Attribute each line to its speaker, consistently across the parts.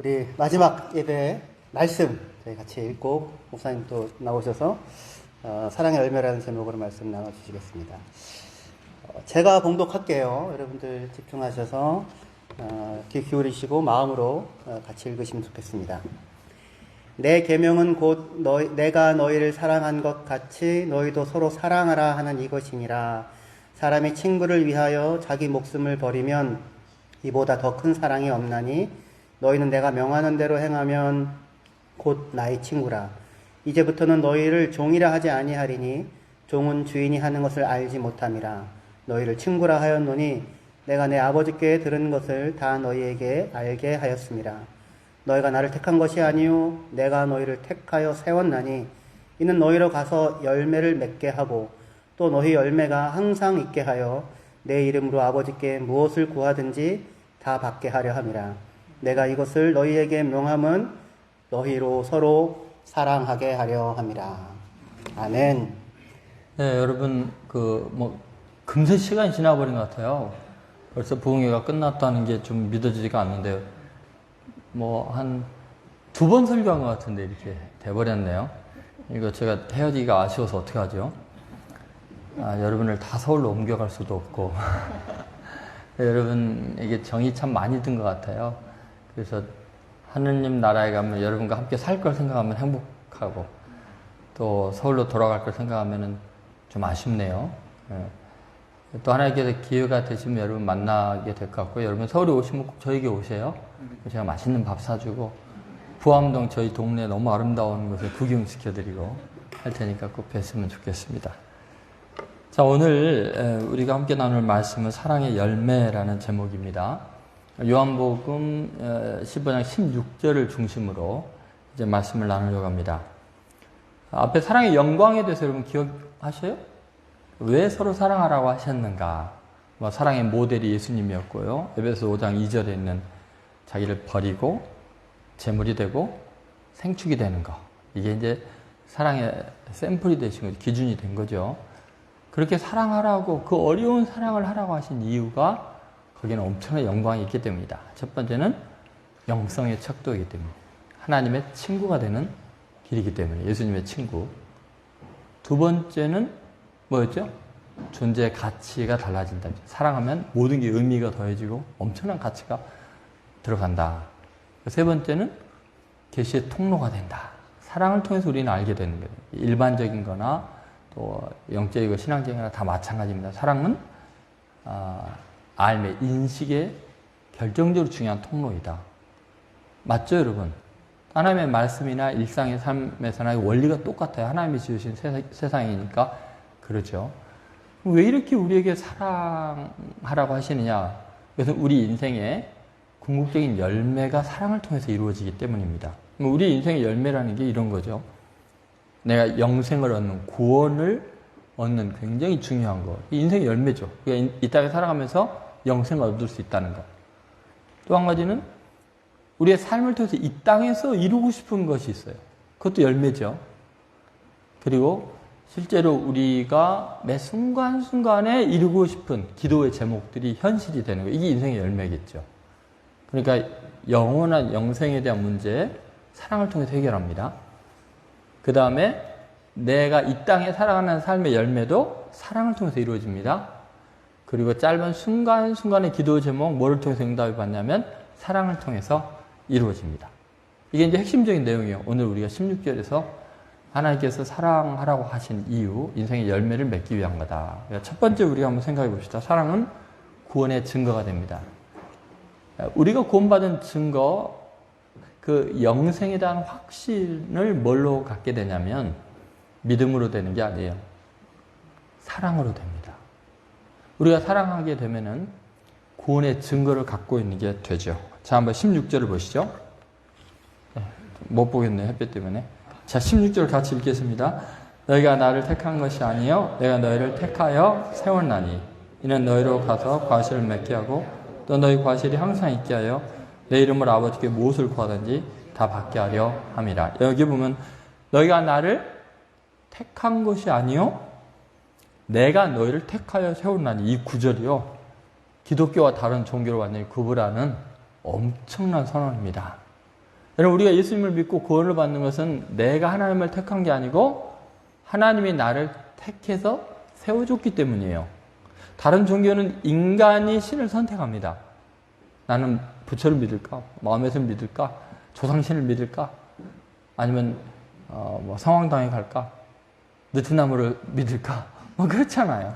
Speaker 1: 우리 마지막 예배 말씀 저희 같이 읽고 목사님 또 나오셔서 사랑의 열매라는 제목으로 말씀 나눠주시겠습니다. 제가 봉독할게요. 여러분들 집중하셔서 귀 기울이시고 마음으로 같이 읽으시면 좋겠습니다. 내 계명은 곧 내가 너희를 사랑한 것 같이 너희도 서로 사랑하라 하는 이것이니라. 사람이 친구를 위하여 자기 목숨을 버리면 이보다 더 큰 사랑이 없나니 너희는 내가 명하는 대로 행하면 곧 나의 친구라. 이제부터는 너희를 종이라 하지 아니하리니 종은 주인이 하는 것을 알지 못함이라. 너희를 친구라 하였노니 내가 내 아버지께 들은 것을 다 너희에게 알게 하였음이라. 너희가 나를 택한 것이 아니요 내가 너희를 택하여 세웠나니 이는 너희로 가서 열매를 맺게 하고 또 너희 열매가 항상 있게 하여 내 이름으로 아버지께 무엇을 구하든지 다 받게 하려 함이라. 내가 이것을 너희에게 명함은 너희로 서로 사랑하게 하려 함이라. 아멘.
Speaker 2: 네, 여러분 금세 시간이 지나버린 것 같아요. 벌써 부흥회가 끝났다는 게 좀 믿어지지가 않는데요. 한 2번 설교한 것 같은데 이렇게 돼버렸네요. 이거 제가 헤어지기가 아쉬워서 어떻게 하죠? 여러분을 다 서울로 옮겨갈 수도 없고 여러분에게 정이 참 많이 든 것 같아요. 그래서 하느님 나라에 가면 여러분과 함께 살 걸 생각하면 행복하고 또 서울로 돌아갈 걸 생각하면 좀 아쉽네요. 또 하나님께서 기회가 되시면 여러분 만나게 될 것 같고요. 여러분 서울에 오시면 꼭 저에게 오세요. 제가 맛있는 밥 사주고 부암동 저희 동네 너무 아름다운 곳에 구경시켜드리고 할 테니까 꼭 뵀으면 좋겠습니다. 자, 오늘 우리가 함께 나눌 말씀은 사랑의 열매라는 제목입니다. 요한복음 15장 16절을 중심으로 이제 말씀을 나누려고 합니다. 앞에 사랑의 영광에 대해서 여러분 기억하셔요? 왜 서로 사랑하라고 하셨는가? 사랑의 모델이 예수님이었고요. 에베소 5장 2절에 있는 자기를 버리고 제물이 되고 생축이 되는 거. 이게 이제 사랑의 샘플이 되신 거죠. 기준이 된 거죠. 그렇게 사랑하라고, 그 어려운 사랑을 하라고 하신 이유가 거기는 엄청난 영광이 있기 때문이다. 첫 번째는 영성의 척도이기 때문에, 하나님의 친구가 되는 길이기 때문에, 예수님의 친구. 두 번째는 뭐였죠? 존재의 가치가 달라진다. 사랑하면 모든 게 의미가 더해지고 엄청난 가치가 들어간다. 세 번째는 계시의 통로가 된다. 사랑을 통해서 우리는 알게 되는 거예요. 일반적인 거나 또 영적이고 신앙적이나 다 마찬가지입니다. 사랑은 알매, 인식의 결정적으로 중요한 통로이다. 맞죠, 여러분? 하나님의 말씀이나 일상의 삶에서나 원리가 똑같아요. 하나님이 지으신 세상이니까 그러죠. 왜 이렇게 우리에게 사랑하라고 하시느냐? 그래서 우리 인생의 궁극적인 열매가 사랑을 통해서 이루어지기 때문입니다. 우리 인생의 열매라는 게 이런 거죠. 내가 영생을 얻는, 구원을 얻는 굉장히 중요한 거. 인생의 열매죠. 그러니까 이 땅에 살아가면서 영생을 얻을 수 있다는 것. 또 한 가지는 우리의 삶을 통해서 이 땅에서 이루고 싶은 것이 있어요. 그것도 열매죠. 그리고 실제로 우리가 매 순간순간에 이루고 싶은 기도의 제목들이 현실이 되는 거예요. 이게 인생의 열매겠죠. 그러니까 영원한 영생에 대한 문제, 사랑을 통해서 해결합니다. 그 다음에 내가 이 땅에 살아가는 삶의 열매도 사랑을 통해서 이루어집니다. 그리고 짧은 순간순간의 기도 제목, 뭐를 통해서 응답을 받냐면 사랑을 통해서 이루어집니다. 이게 이제 핵심적인 내용이에요. 오늘 우리가 16절에서 하나님께서 사랑하라고 하신 이유, 인생의 열매를 맺기 위한 거다. 그러니까 첫 번째 우리가 한번 생각해 봅시다. 사랑은 구원의 증거가 됩니다. 우리가 구원받은 증거, 그 영생에 대한 확신을 뭘로 갖게 되냐면 믿음으로 되는 게 아니에요. 사랑으로 됩니다. 우리가 사랑하게 되면은 구원의 증거를 갖고 있는 게 되죠. 자, 한번 16절을 보시죠. 못 보겠네요. 햇볕 때문에. 자, 16절 같이 읽겠습니다. 너희가 나를 택한 것이 아니요 내가 너희를 택하여 세웠나니 이는 너희로 가서 과실을 맺게 하고 또 너희 과실이 항상 있게 하여 내 이름으로 아버지께 무엇을 구하든지 다 받게 하려 함이라. 여기 보면 너희가 나를 택한 것이 아니요 내가 너희를 택하여 세웠나니, 이 구절이요 기독교와 다른 종교를 완전히 구분하는 엄청난 선언입니다. 여러분, 우리가 예수님을 믿고 구원을 받는 것은 내가 하나님을 택한 게 아니고 하나님이 나를 택해서 세워줬기 때문이에요. 다른 종교는 인간이 신을 선택합니다. 나는 부처를 믿을까? 마음에서 믿을까? 조상신을 믿을까? 아니면 뭐 성황당에 갈까? 느티나무를 믿을까? 뭐 그렇잖아요.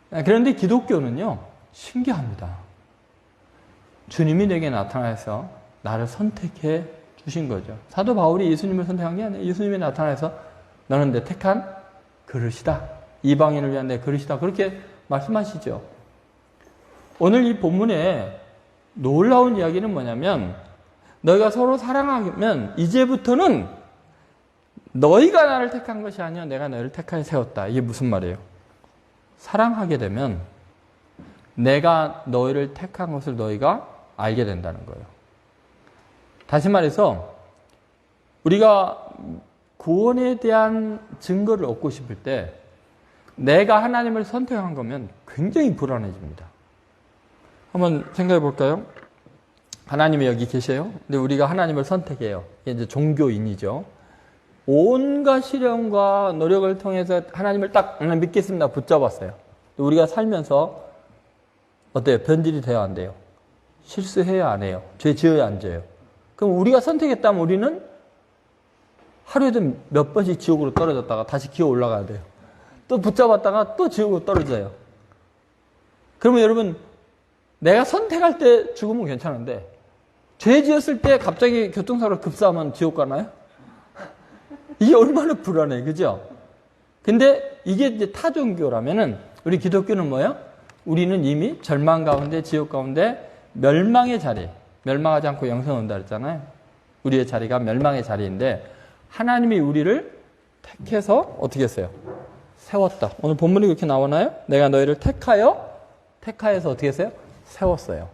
Speaker 2: 그런데 기독교는요, 신기합니다. 주님이 내게 나타나서 나를 선택해 주신 거죠. 사도 바울이 예수님을 선택한 게 아니에요. 예수님이 나타나서 너는 내 택한 그릇이다. 이방인을 위한 내 그릇이다. 그렇게 말씀하시죠. 오늘 이 본문에 놀라운 이야기는 뭐냐면 너희가 서로 사랑하면 이제부터는 너희가 나를 택한 것이 아니라 내가 너희를 택하여 세웠다. 이게 무슨 말이에요? 사랑하게 되면 내가 너희를 택한 것을 너희가 알게 된다는 거예요. 다시 말해서 우리가 구원에 대한 증거를 얻고 싶을 때 내가 하나님을 선택한 거면 굉장히 불안해집니다. 한번 생각해 볼까요? 하나님이 여기 계세요. 근데 우리가 하나님을 선택해요. 이게 이제 종교인이죠. 온갖 시련과 노력을 통해서 하나님을 딱 믿겠습니다. 붙잡았어요. 우리가 살면서 어때요? 변질이 돼야 안 돼요? 실수해야 안 해요? 죄 지어야 안 져요? 그럼 우리가 선택했다면 우리는 하루에도 몇 번씩 지옥으로 떨어졌다가 다시 기어 올라가야 돼요. 또 붙잡았다가 또 지옥으로 떨어져요. 그러면 여러분, 내가 선택할 때 죽으면 괜찮은데 죄 지었을 때 갑자기 교통사고로 급사하면 지옥 가나요? 이게 얼마나 불안해, 그죠? 근데 이게 이제 타종교라면은 우리 기독교는 뭐예요? 우리는 이미 절망 가운데, 지옥 가운데 멸망의 자리, 멸망하지 않고 영생 온다 그랬잖아요. 우리의 자리가 멸망의 자리인데 하나님이 우리를 택해서 어떻게 했어요? 세웠다. 오늘 본문이 그렇게 나오나요? 내가 너희를 택하여서 어떻게 했어요? 세웠어요.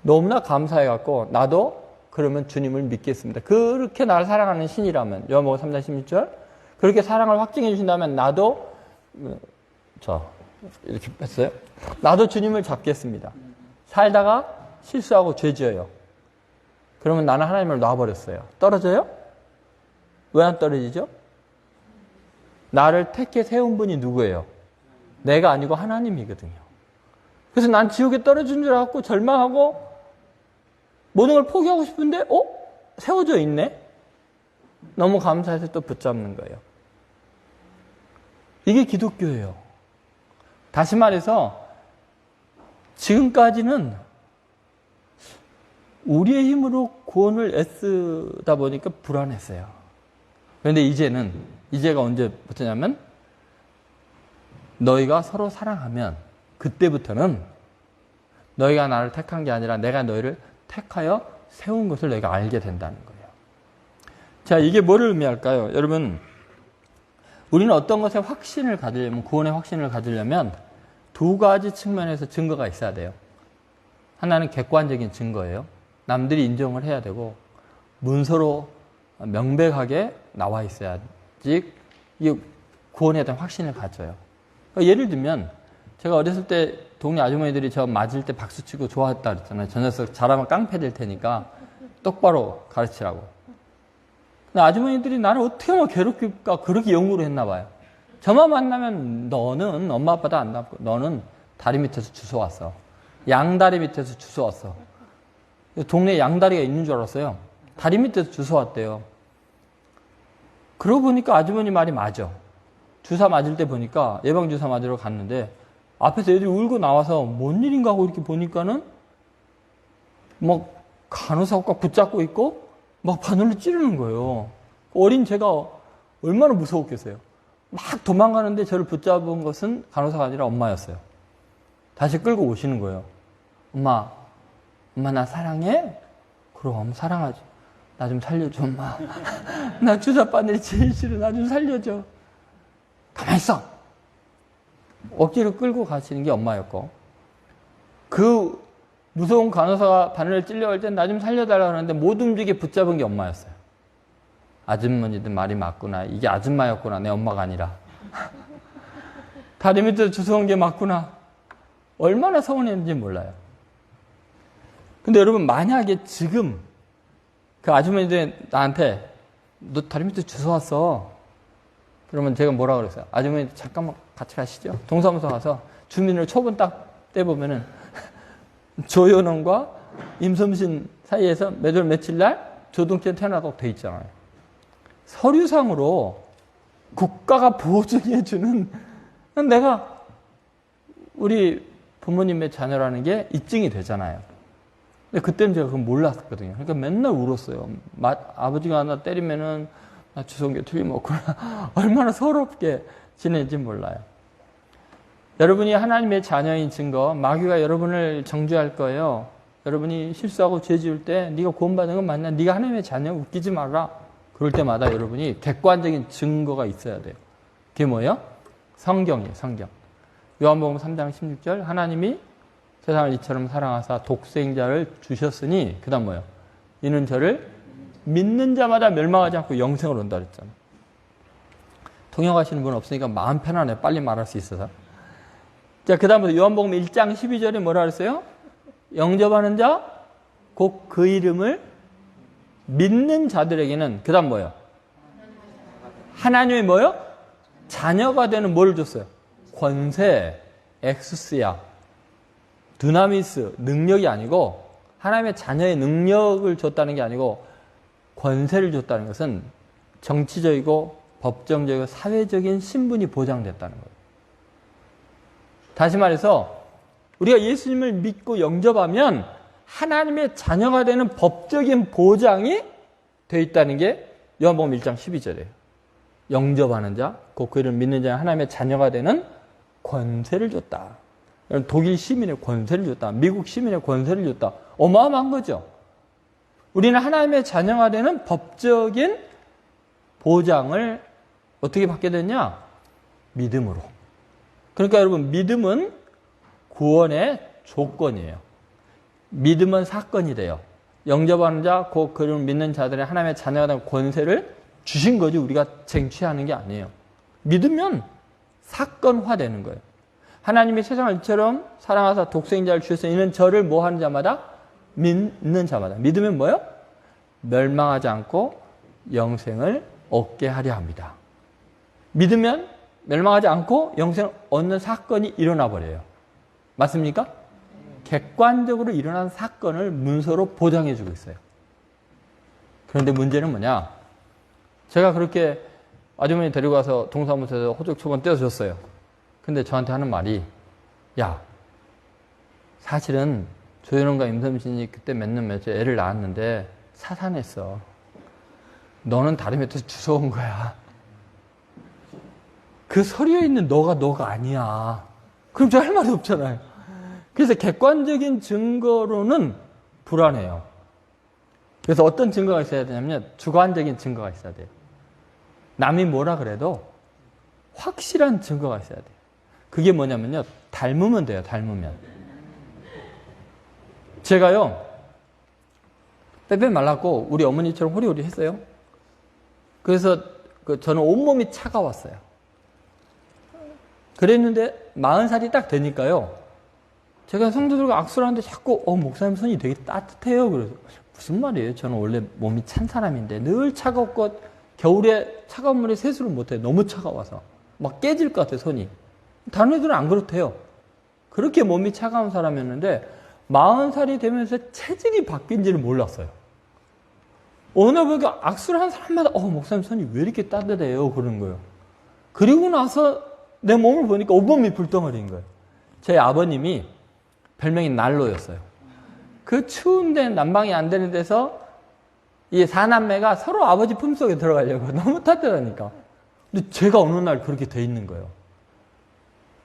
Speaker 2: 너무나 감사해갖고 나도 그러면 주님을 믿겠습니다. 그렇게 나를 사랑하는 신이라면 요한복음 3장 16절 그렇게 사랑을 확증해 주신다면 나도 이렇게 했어요. 나도 주님을 잡겠습니다. 살다가 실수하고 죄 지어요. 그러면 나는 하나님을 놔버렸어요. 떨어져요? 왜 안 떨어지죠? 나를 택해 세운 분이 누구예요? 내가 아니고 하나님이거든요. 그래서 난 지옥에 떨어진 줄 알았고 절망하고 모든 걸 포기하고 싶은데 세워져 있네? 너무 감사해서 또 붙잡는 거예요. 이게 기독교예요. 다시 말해서 지금까지는 우리의 힘으로 구원을 애쓰다 보니까 불안했어요. 그런데 이제가 언제부터냐면 너희가 서로 사랑하면 그때부터는 너희가 나를 택한 게 아니라 내가 너희를 택하여 세운 것을 너희가 알게 된다는 거예요. 자, 이게 뭐를 의미할까요? 여러분, 우리는 어떤 것에 확신을 가지려면, 구원의 확신을 가지려면 두 가지 측면에서 증거가 있어야 돼요. 하나는 객관적인 증거예요. 남들이 인정을 해야 되고 문서로 명백하게 나와 있어야지 이 구원에 대한 확신을 가져요. 그러니까 예를 들면 제가 어렸을 때 동네 아주머니들이 저 맞을 때 박수치고 좋아했다 그랬잖아요. 저 녀석 잘하면 깡패 될 테니까 똑바로 가르치라고. 근데 아주머니들이 나를 어떻게 하면 괴롭힐까 그렇게 연구를 했나 봐요. 저만 만나면 너는 엄마 아빠도 안 닮고 너는 다리 밑에서 주워왔어. 양다리 밑에서 주워왔어. 동네에 양다리가 있는 줄 알았어요. 다리 밑에서 주워왔대요. 그러고 보니까 아주머니 말이 맞아. 주사 맞을 때 보니까 예방주사 맞으러 갔는데 앞에서 애들이 울고 나와서 뭔 일인가 하고 이렇게 보니까는 막 간호사가 붙잡고 있고 막 바늘로 찌르는 거예요. 어린 제가 얼마나 무서웠겠어요. 막 도망가는데 저를 붙잡은 것은 간호사가 아니라 엄마였어요. 다시 끌고 오시는 거예요. 엄마 나 사랑해? 그럼 사랑하지. 나 좀 살려줘, 엄마. 나 주사 바늘 제일 싫어. 나 좀 살려줘. 가만히 있어. 억지로 끌고 가시는 게 엄마였고, 그 무서운 간호사가 바늘을 찔려갈 땐 나 좀 살려달라고 하는데 못 움직이게 붙잡은 게 엄마였어요. 아주머니들 말이 맞구나. 이게 아줌마였구나. 내 엄마가 아니라. 다리 밑에서 주워온 게 맞구나. 얼마나 서운했는지 몰라요. 근데 여러분, 만약에 지금 그 아주머니들이 나한테 너 다리 밑에 주워 왔어. 그러면 제가 뭐라 그랬어요? 아주머니 잠깐만 같이 가시죠. 동사무소 가서 주민을 초본 딱 떼보면은 조현원과 임섬신 사이에서 몇 월 며칠 날 조동천 태어나다고 돼 있잖아요. 서류상으로 국가가 보증해주는 내가 우리 부모님의 자녀라는 게 입증이 되잖아요. 근데 그때는 제가 그걸 몰랐거든요. 그러니까 맨날 울었어요. 아버지가 나 때리면은 나 주성교 틀림없구나. 얼마나 서럽게 지내는지 몰라요. 여러분이 하나님의 자녀인 증거, 마귀가 여러분을 정죄할 거예요. 여러분이 실수하고 죄 지을 때 네가 구원받은 건 맞냐? 네가 하나님의 자녀, 웃기지 마라. 그럴 때마다 여러분이 객관적인 증거가 있어야 돼요. 그게 뭐예요? 성경이에요. 성경. 요한복음 3장 16절 하나님이 세상을 이처럼 사랑하사 독생자를 주셨으니 그 다음 뭐예요? 이는 저를 믿는 자마다 멸망하지 않고 영생을 온다 그랬잖아요. 통역하시는 분 없으니까 마음 편하네. 빨리 말할 수 있어서. 자, 그 다음부터 요한복음 1장 12절에 뭐라 그랬어요? 영접하는 자, 곧 그 이름을 믿는 자들에게는 그 다음 뭐예요? 하나님의 뭐예요? 자녀가 되는 뭐를 줬어요? 권세, 엑수스야, 드나미스, 능력이 아니고 하나님의 자녀의 능력을 줬다는 게 아니고 권세를 줬다는 것은 정치적이고 법정적이고 사회적인 신분이 보장됐다는 거예요. 다시 말해서 우리가 예수님을 믿고 영접하면 하나님의 자녀가 되는 법적인 보장이 되어 있다는 게 요한복음 1장 12절이에요. 영접하는 자, 곧 그 이름을 믿는 자는 하나님의 자녀가 되는 권세를 줬다. 독일 시민의 권세를 줬다. 미국 시민의 권세를 줬다. 어마어마한 거죠. 우리는 하나님의 자녀가 되는 법적인 보장을 어떻게 받게 되냐? 믿음으로. 그러니까 여러분, 믿음은 구원의 조건이에요. 믿음은 사건이 돼요. 영접하는 자, 곧 그를 믿는 자들의 하나님의 자녀가 되는 권세를 주신 거지 우리가 쟁취하는 게 아니에요. 믿으면 사건화되는 거예요. 하나님이 세상을 이처럼 사랑하사 독생자를 주셨으니 이는 저를 뭐 하는 자마다? 믿는 자마다. 믿으면 뭐예요? 멸망하지 않고 영생을 얻게 하려 합니다. 믿으면 멸망하지 않고 영생을 얻는 사건이 일어나 버려요. 맞습니까? 객관적으로 일어난 사건을 문서로 보장해 주고 있어요. 그런데 문제는 뭐냐? 제가 그렇게 아주머니 데리고 가서 동사무소에서 호적 초본 떼어줬어요. 근데 저한테 하는 말이, 야, 사실은 조현원과 임섬신이 그때 몇 년 며칠 애를 낳았는데 사산했어. 너는 다리 밑에서 주워온 거야. 그 서류에 있는 너가 아니야. 그럼 저 할 말이 없잖아요. 그래서 객관적인 증거로는 불안해요. 그래서 어떤 증거가 있어야 되냐면 주관적인 증거가 있어야 돼요. 남이 뭐라 그래도 확실한 증거가 있어야 돼요. 그게 뭐냐면요. 닮으면 돼요. 닮으면. 제가요. 빼빼 말랐고 우리 어머니처럼 호리호리했어요. 그래서 저는 온몸이 차가웠어요. 그랬는데 40살이 딱 되니까요. 제가 성도들과 악수를 하는데 자꾸 목사님 손이 되게 따뜻해요. 그래서 무슨 말이에요? 저는 원래 몸이 찬 사람인데 늘 차갑고 겨울에 차가운 물에 세수를 못해요. 너무 차가워서. 막 깨질 것 같아요. 손이. 다른 애들은 안 그렇대요. 그렇게 몸이 차가운 사람이었는데 40살이 되면서 체질이 바뀐지를 몰랐어요. 어느 날 보니까 악수를 한 사람마다 목사님 손이 왜 이렇게 따뜻해요? 그러는 거예요. 그리고 나서 내 몸을 보니까 온몸이 불덩어리인 거예요. 제 아버님이 별명이 난로였어요. 그 추운데 난방이 안 되는 데서 이 4남매가 서로 아버지 품속에 들어가려고 너무 따뜻하니까. 근데 제가 어느 날 그렇게 돼 있는 거예요.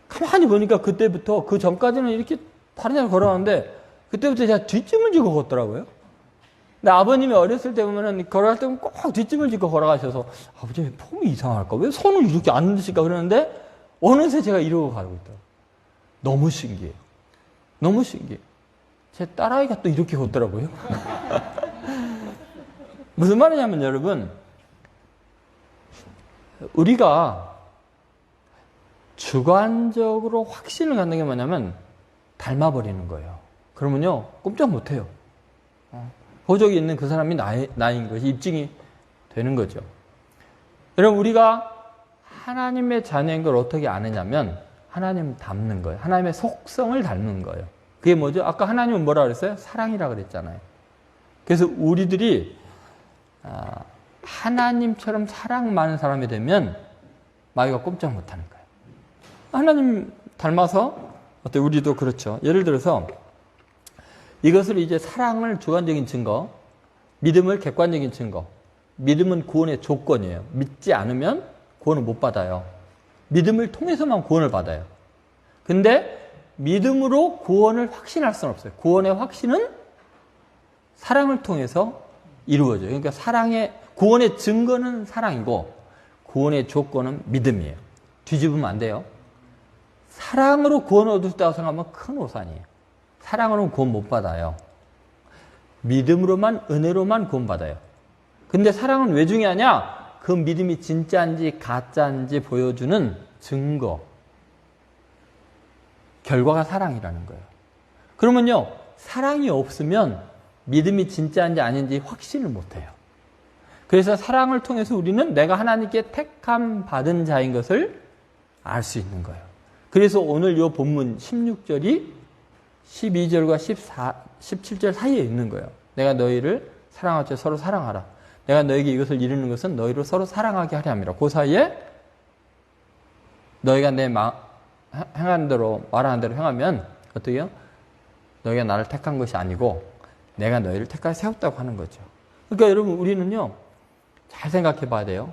Speaker 2: 가만히 보니까 그때부터 그 전까지는 이렇게 다른 데 걸어가는데 그때부터 제가 뒷짐을 지고 걷더라고요. 근데 아버님이 어렸을 때 보면은 걸어갈 때는 꼭 뒷짐을 지고 걸어가셔서 아버지 폼이 이상할까? 왜 손을 이렇게 안 드실까? 그러는데 어느새 제가 이러고 가고 있더라고요. 너무 신기해요. 너무 신기해요. 제 딸아이가 또 이렇게 걷더라고요. 무슨 말이냐면 여러분, 우리가 주관적으로 확신을 갖는 게 뭐냐면 닮아버리는 거예요. 그러면요, 꼼짝 못해요. 호적이 있는 그 사람이 나인 것이 입증이 되는 거죠. 여러분, 우리가 하나님의 자녀인 걸 어떻게 아느냐면 하나님 닮는 거예요. 하나님의 속성을 닮는 거예요. 그게 뭐죠? 아까 하나님은 뭐라 그랬어요? 사랑이라 그랬잖아요. 그래서 우리들이 하나님처럼 사랑 많은 사람이 되면 마귀가 꼼짝 못하는 거예요. 하나님 닮아서 어때? 우리도 그렇죠. 예를 들어서 이것을 이제 사랑을 주관적인 증거, 믿음을 객관적인 증거. 믿음은 구원의 조건이에요. 믿지 않으면 구원을 못 받아요. 믿음을 통해서만 구원을 받아요. 근데 믿음으로 구원을 확신할 수는 없어요. 구원의 확신은 사랑을 통해서 이루어져요. 그러니까 구원의 증거는 사랑이고 구원의 조건은 믿음이에요. 뒤집으면 안 돼요. 사랑으로 구원을 얻을 수 있다고 생각하면 큰 오산이에요. 사랑으로는 구원 못 받아요. 믿음으로만, 은혜로만 구원 받아요. 근데 사랑은 왜 중요하냐? 그 믿음이 진짜인지 가짜인지 보여주는 증거. 결과가 사랑이라는 거예요. 그러면요, 사랑이 없으면 믿음이 진짜인지 아닌지 확신을 못 해요. 그래서 사랑을 통해서 우리는 내가 하나님께 택함 받은 자인 것을 알 수 있는 거예요. 그래서 오늘 이 본문 16절이 12절과 17절 사이에 있는 거예요. 내가 너희를 사랑할 때 서로 사랑하라. 내가 너에게 이것을 이루는 것은 너희를 서로 사랑하게 하려 함이라. 그 사이에 너희가 내 행한 대로 말하는 대로 행하면 어떻게 해요? 너희가 나를 택한 것이 아니고 내가 너희를 택하여 세웠다고 하는 거죠. 그러니까 여러분, 우리는요, 잘 생각해 봐야 돼요.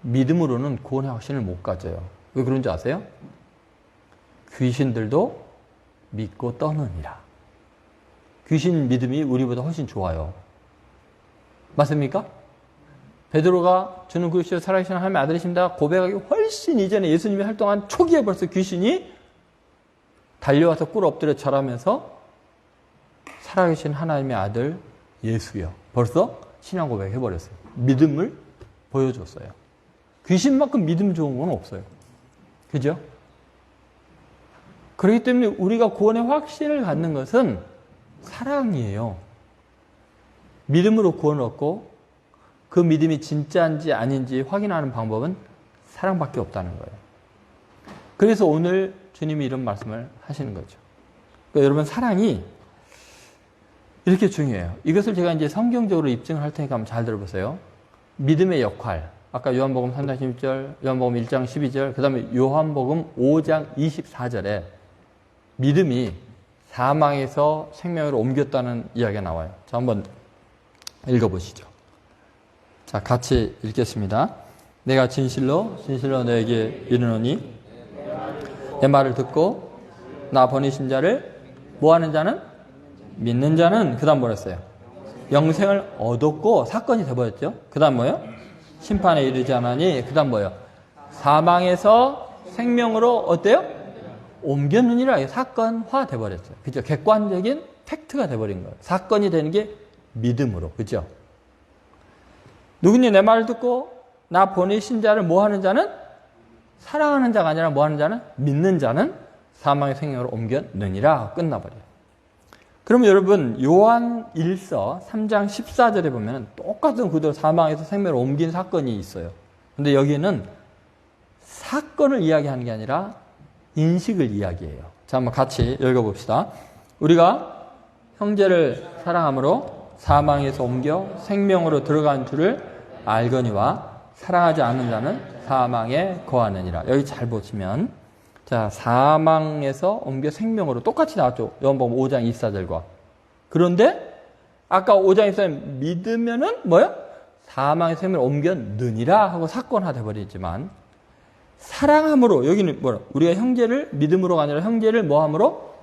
Speaker 2: 믿음으로는 구원의 확신을 못 가져요. 왜 그런 줄 아세요? 귀신들도 믿고 떠느니라. 귀신 믿음이 우리보다 훨씬 좋아요. 맞습니까? 베드로가 주는 그리스도 살아계신 하나님의 아들이십니다 고백하기 훨씬 이전에 예수님이 활동한 초기에 벌써 귀신이 달려와서 꿇어 엎드려 절하면서 살아계신 하나님의 아들 예수요. 벌써 신앙 고백해버렸어요. 믿음을 보여줬어요. 귀신만큼 믿음 좋은 건 없어요. 그죠? 그렇기 때문에 우리가 구원의 확신을 갖는 것은 사랑이에요. 믿음으로 구원을 얻고 그 믿음이 진짜인지 아닌지 확인하는 방법은 사랑밖에 없다는 거예요. 그래서 오늘 주님이 이런 말씀을 하시는 거죠. 그러니까 여러분, 사랑이 이렇게 중요해요. 이것을 제가 이제 성경적으로 입증을 할 테니까 한번 잘 들어보세요. 믿음의 역할. 아까 요한복음 3장 16절, 요한복음 1장 12절, 그 다음에 요한복음 5장 24절에 믿음이 사망에서 생명으로 옮겼다는 이야기가 나와요. 자, 한번 읽어보시죠. 자, 같이 읽겠습니다. 내가 진실로 너에게 이르노니 내 말을 듣고 나 보내신 자를 뭐하는 자는? 믿는 자는 그 다음 뭐랬어요? 영생을 얻었고 사건이 돼버렸죠. 그 다음 뭐예요? 심판에 이르지 않으니 그 다음 뭐예요? 사망에서 생명으로 어때요? 옮겼느니라. 사건화 돼버렸어요. 그죠? 객관적인 팩트가 돼버린 거예요. 사건이 되는 게 믿음으로. 그죠? 누구니 내 말을 듣고 나 보내신 자를 뭐하는 자는? 사랑하는 자가 아니라 뭐하는 자는? 믿는 자는 사망의 생명으로 옮겼느니라. 끝나버려요. 그러면 여러분, 요한 1서 3장 14절에 보면 똑같은 구도로 사망에서 생명으로 옮긴 사건이 있어요. 근데 여기는 사건을 이야기하는 게 아니라 인식을 이야기해요. 자, 한번 같이 읽어봅시다. 우리가 형제를 사랑함으로 사망에서 옮겨 생명으로 들어간 줄을 알거니와 사랑하지 않는 자는 사망에 거하느니라. 여기 잘 보시면, 자, 사망에서 옮겨 생명으로 똑같이 나왔죠. 요한복음 5장 24절과. 그런데 아까 5장 24절 믿으면은 뭐요? 사망의 생명을 옮겼느니라 하고 사건화 돼버리지만, 사랑함으로, 여기는 뭐라? 우리가 형제를 믿음으로가 아니라 형제를 뭐함으로?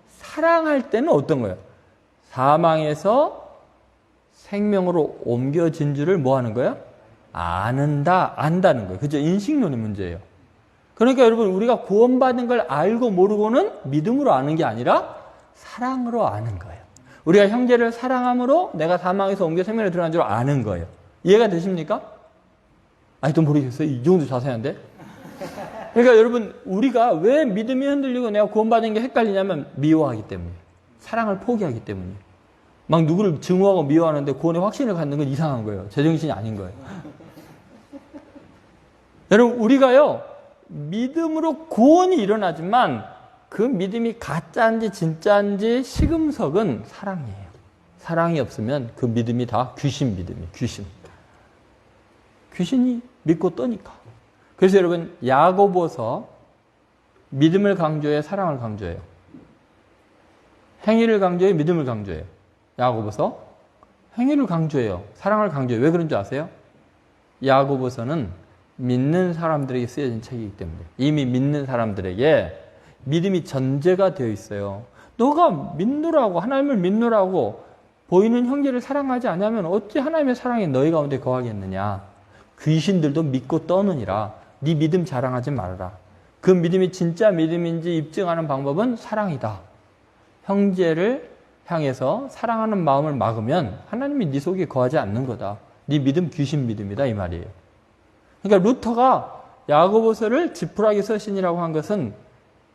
Speaker 2: 사랑할 때는 어떤 거예요? 사망에서 생명으로 옮겨진 줄을 뭐 하는 거예요? 안다는 거예요. 그죠? 인식론의 문제예요. 그러니까 여러분, 우리가 구원받은 걸 알고 모르고는 믿음으로 아는 게 아니라 사랑으로 아는 거예요. 우리가 형제를 사랑함으로 내가 사망에서 옮겨 생명에 들어간 줄 아는 거예요. 이해가 되십니까? 아직도 모르겠어요. 이 정도 자세한데? 그러니까 여러분, 우리가 왜 믿음이 흔들리고 내가 구원받은 게 헷갈리냐면 미워하기 때문이에요. 사랑을 포기하기 때문이에요. 막 누구를 증오하고 미워하는데 구원의 확신을 갖는 건 이상한 거예요. 제정신이 아닌 거예요. 여러분, 우리가요, 믿음으로 구원이 일어나지만 그 믿음이 가짜인지 진짜인지 시금석은 사랑이에요. 사랑이 없으면 그 믿음이 다 귀신 믿음이에요. 귀신. 귀신이 믿고 떠니까. 그래서 여러분, 야고보서 믿음을 강조해, 사랑을 강조해요. 행위를 강조해, 믿음을 강조해요. 야고보서 행위를 강조해요. 사랑을 강조해요. 왜 그런 줄 아세요? 야고보서는 믿는 사람들에게 쓰여진 책이기 때문에 이미 믿는 사람들에게 믿음이 전제가 되어 있어요. 너가 믿노라고, 하나님을 믿노라고 보이는 형제를 사랑하지 않으면 어찌 하나님의 사랑이 너희 가운데 거하겠느냐. 귀신들도 믿고 떠느니라. 네 믿음 자랑하지 말아라. 그 믿음이 진짜 믿음인지 입증하는 방법은 사랑이다. 형제를 향해서 사랑하는 마음을 막으면 하나님이 네 속에 거하지 않는 거다. 네 믿음 귀신 믿음이다 이 말이에요. 그러니까 루터가 야고보서를 지푸라기 서신이라고 한 것은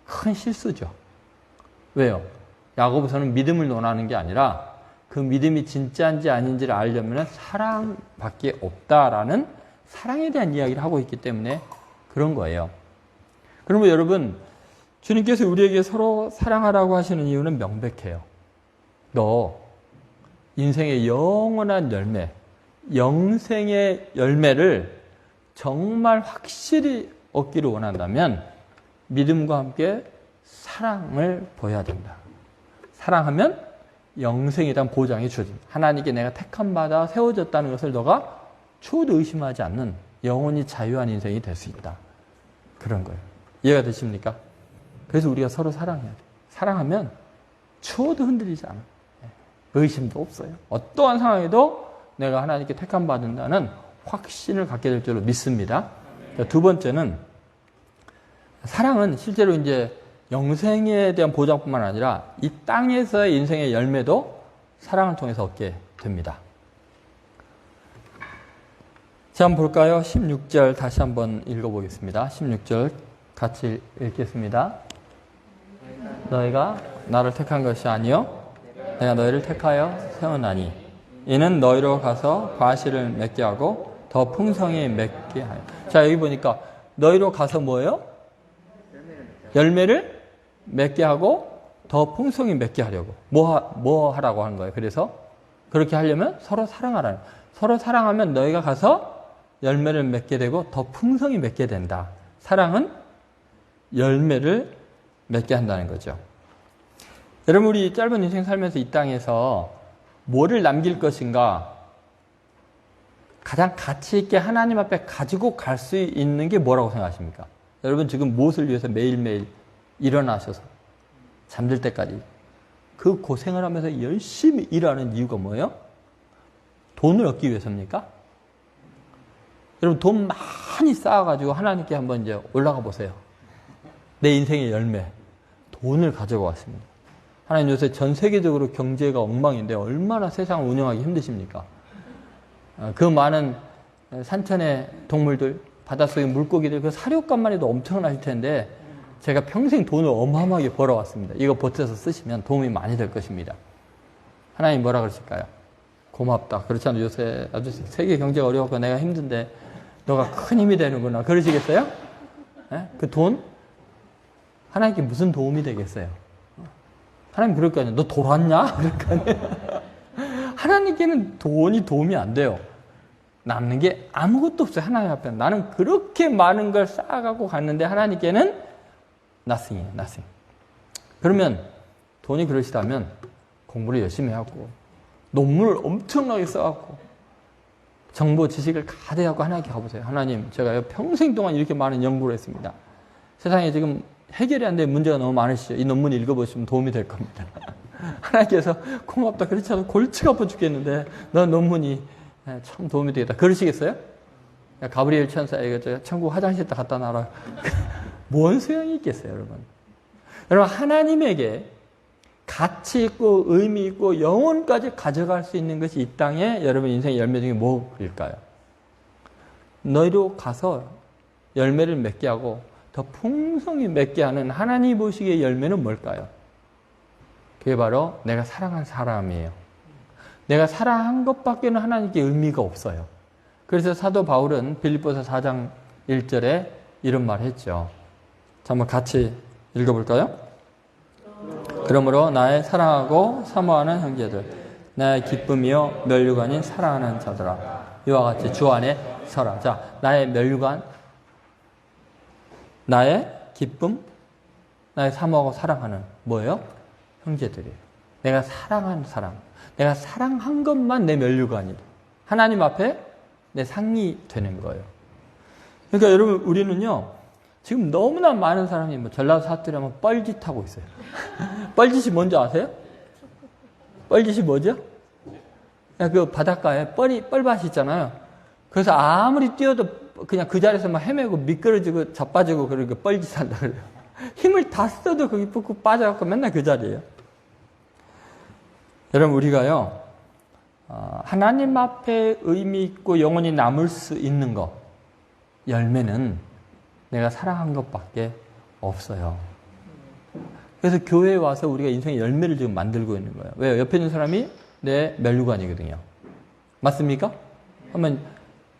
Speaker 2: 큰 실수죠. 왜요? 야고보서는 믿음을 논하는 게 아니라 그 믿음이 진짜인지 아닌지를 알려면 사랑밖에 없다라는 사랑에 대한 이야기를 하고 있기 때문에 그런 거예요. 그러면 여러분, 주님께서 우리에게 서로 사랑하라고 하시는 이유는 명백해요. 너 인생의 영원한 열매, 영생의 열매를 정말 확실히 얻기를 원한다면 믿음과 함께 사랑을 보여야 된다. 사랑하면 영생에 대한 보장이 주어진다. 하나님께 내가 택함받아 세워졌다는 것을 너가 추호도 의심하지 않는 영원히 자유한 인생이 될 수 있다. 그런 거예요. 이해가 되십니까? 그래서 우리가 서로 사랑해야 돼요. 사랑하면 추호도 흔들리지 않아. 의심도 없어요. 어떠한 상황에도 내가 하나님께 택함받는다는 확신을 갖게 될 줄로 믿습니다. 두 번째는 사랑은 실제로 이제 영생에 대한 보장뿐만 아니라 이 땅에서의 인생의 열매도 사랑을 통해서 얻게 됩니다. 자, 한번 볼까요? 16절 다시 한번 읽어보겠습니다. 16절 같이 읽겠습니다. 너희가 나를 택한 것이 아니요 내가 너희를 택하여 세우나니 이는 너희로 가서 과실을 맺게 하고 더 풍성히 맺게 하여. 자, 여기 보니까 너희로 가서 뭐예요? 열매를 맺게 하고 더 풍성히 맺게 하려고. 뭐 하라고 하는 거예요? 그래서 그렇게 하려면 서로 사랑하라는. 서로 사랑하면 너희가 가서 열매를 맺게 되고 더 풍성히 맺게 된다. 사랑은 열매를 맺게 한다는 거죠. 여러분, 우리 짧은 인생 살면서 이 땅에서 뭐를 남길 것인가, 가장 가치 있게 하나님 앞에 가지고 갈 수 있는 게 뭐라고 생각하십니까? 여러분, 지금 무엇을 위해서 매일매일 일어나셔서 잠들 때까지 그 고생을 하면서 열심히 일하는 이유가 뭐예요? 돈을 얻기 위해서입니까? 여러분, 돈 많이 쌓아가지고 하나님께 한번 이제 올라가 보세요. 내 인생의 열매, 돈을 가져가 왔습니다. 하나님, 요새 전 세계적으로 경제가 엉망인데 얼마나 세상을 운영하기 힘드십니까? 그 많은 산천의 동물들, 바닷속의 물고기들, 그 사료값만 해도 엄청나실 텐데 제가 평생 돈을 어마어마하게 벌어왔습니다. 이거 보태서 쓰시면 도움이 많이 될 것입니다. 하나님 뭐라 그러실까요? 고맙다. 그렇지 않아요? 요새 아주 세계 경제가 어려워서 내가 힘든데 너가 큰 힘이 되는구나. 그러시겠어요? 네? 그 돈? 하나님께 무슨 도움이 되겠어요? 하나님 그럴 거 아니에요. 너 돌았냐? 그럴 거 아니에요. 하나님께는 돈이 도움이 안 돼요. 남는 게 아무것도 없어요. 하나님 앞에. 나는 그렇게 많은 걸 쌓아가고 갔는데 하나님께는 nothing이에요. nothing. 그러면 돈이 그러시다면 공부를 열심히 하고 논문을 엄청나게 써갖고 정보 지식을 가대하고 하나님께 가보세요. 하나님, 제가 평생 동안 이렇게 많은 연구를 했습니다. 세상에 지금 해결이 안 된 문제가 너무 많으시죠. 이 논문 읽어보시면 도움이 될 겁니다. 하나님께서 고맙다. 그렇지 않아도 골치가 아파 죽겠는데 너 논문이 참 도움이 되겠다. 그러시겠어요? 야, 가브리엘 천사, 이거 천국 화장실 에 갖다 놔라. 뭔 소용이 있겠어요, 여러분? 여러분, 하나님에게 가치 있고 의미 있고 영혼까지 가져갈 수 있는 것이 이 땅에 여러분 인생의 열매 중에 뭐일까요? 너희로 가서 열매를 맺게 하고 더 풍성히 맺게 하는 하나님 보시기의 열매는 뭘까요? 그게 바로 내가 사랑한 사람이에요. 내가 사랑한 것밖에는 하나님께 의미가 없어요. 그래서 사도 바울은 빌립보서 4장 1절에 이런 말 했죠. 자, 한번 같이 읽어볼까요? 그러므로 나의 사랑하고 사모하는 형제들, 나의 기쁨이요 면류관인 사랑하는 자들아, 이와 같이 주 안에 서라. 자, 나의 면류관, 나의 기쁨, 나의 사모하고 사랑하는 뭐예요? 형제들이에요. 내가 사랑하는 사람, 내가 사랑한 것만 내 면류관이다. 하나님 앞에 내 상이 되는 거예요. 그러니까 여러분, 우리는요, 지금 너무나 많은 사람이 뭐 전라도 사투리 하면 뻘짓하고 있어요. 뻘짓이 뭔지 아세요? 뻘짓이 뭐죠? 그 바닷가에 뻘밭이 있잖아요. 그래서 아무리 뛰어도 그냥 그 자리에서 막 헤매고 미끄러지고 자빠지고 그러니까 뻘짓한다 그래요. 힘을 다 써도 거기 푹푹 빠져갖고 맨날 그 자리예요. 여러분, 우리가요, 하나님 앞에 의미 있고 영원히 남을 수 있는 것, 열매는 내가 사랑한 것밖에 없어요. 그래서 교회에 와서 우리가 인생의 열매를 지금 만들고 있는 거예요. 왜요? 옆에 있는 사람이 내 면류관이거든요. 맞습니까? 한번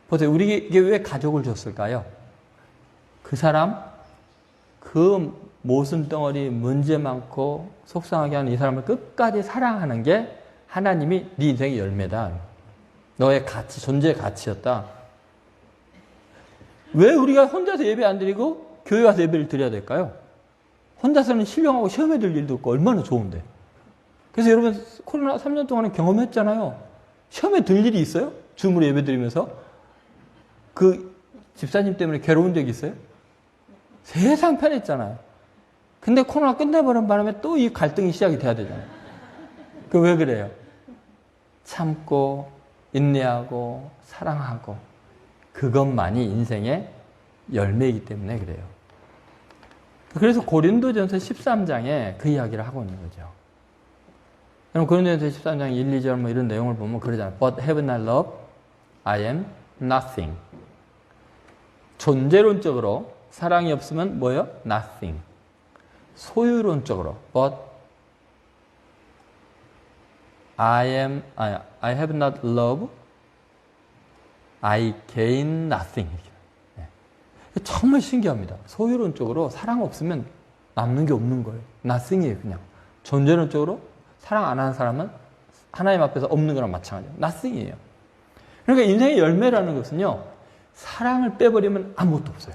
Speaker 2: 보세요. 우리에게 왜 가족을 줬을까요? 그 사람, 그 모순 덩어리, 문제 많고 속상하게 하는 이 사람을 끝까지 사랑하는 게 하나님이 네 인생의 열매다. 너의 가치, 존재의 가치였다. 왜 우리가 혼자서 예배 안 드리고 교회 와서 예배를 드려야 될까요? 혼자서는 신령하고 시험에 들 일도 없고 얼마나 좋은데. 그래서 여러분 코로나 3년 동안에 경험했잖아요. 시험에 들 일이 있어요? 줌으로 예배 드리면서? 그 집사님 때문에 괴로운 적이 있어요? 세상 편했잖아요. 근데 코로나 끝내버린 바람에 또 이 갈등이 시작이 돼야 되잖아요. 그 왜 그래요? 참고 인내하고 사랑하고 그것만이 인생의 열매이기 때문에 그래요. 그래서 고린도전서 13장에 그 이야기를 하고 있는 거죠. 그럼 고린도전서 13장 1, 2절 뭐 이런 내용을 보면 그러잖아요. But have not love, I am nothing. 존재론적으로 사랑이 없으면 뭐예요? Nothing. 소유론적으로 But I have not love, I gain nothing. 정말 신기합니다. 소유론적으로 사랑 없으면 남는 게 없는 거예요. nothing이에요, 그냥. 존재론적으로 사랑 안 하는 사람은 하나님 앞에서 없는 거랑 마찬가지예요. nothing이에요. 그러니까 인생의 열매라는 것은요, 사랑을 빼버리면 아무것도 없어요.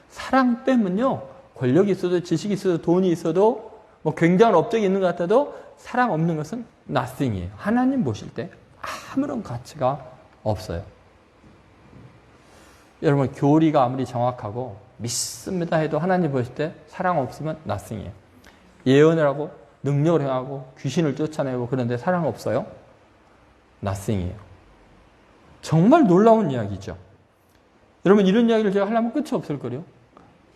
Speaker 2: 사랑 빼면요, 권력이 있어도 지식이 있어도 돈이 있어도 뭐 굉장한 업적이 있는 것 같아도 사랑 없는 것은 nothing이에요. 하나님 보실 때 아무런 가치가 없어요. 여러분, 교리가 아무리 정확하고 믿습니다 해도 하나님 보실 때 사랑 없으면 nothing이에요. 예언을 하고 능력을 행하고 귀신을 쫓아내고 그런데 사랑 없어요? nothing이에요. 정말 놀라운 이야기죠. 여러분, 이런 이야기를 제가 하려면 끝이 없을 거예요.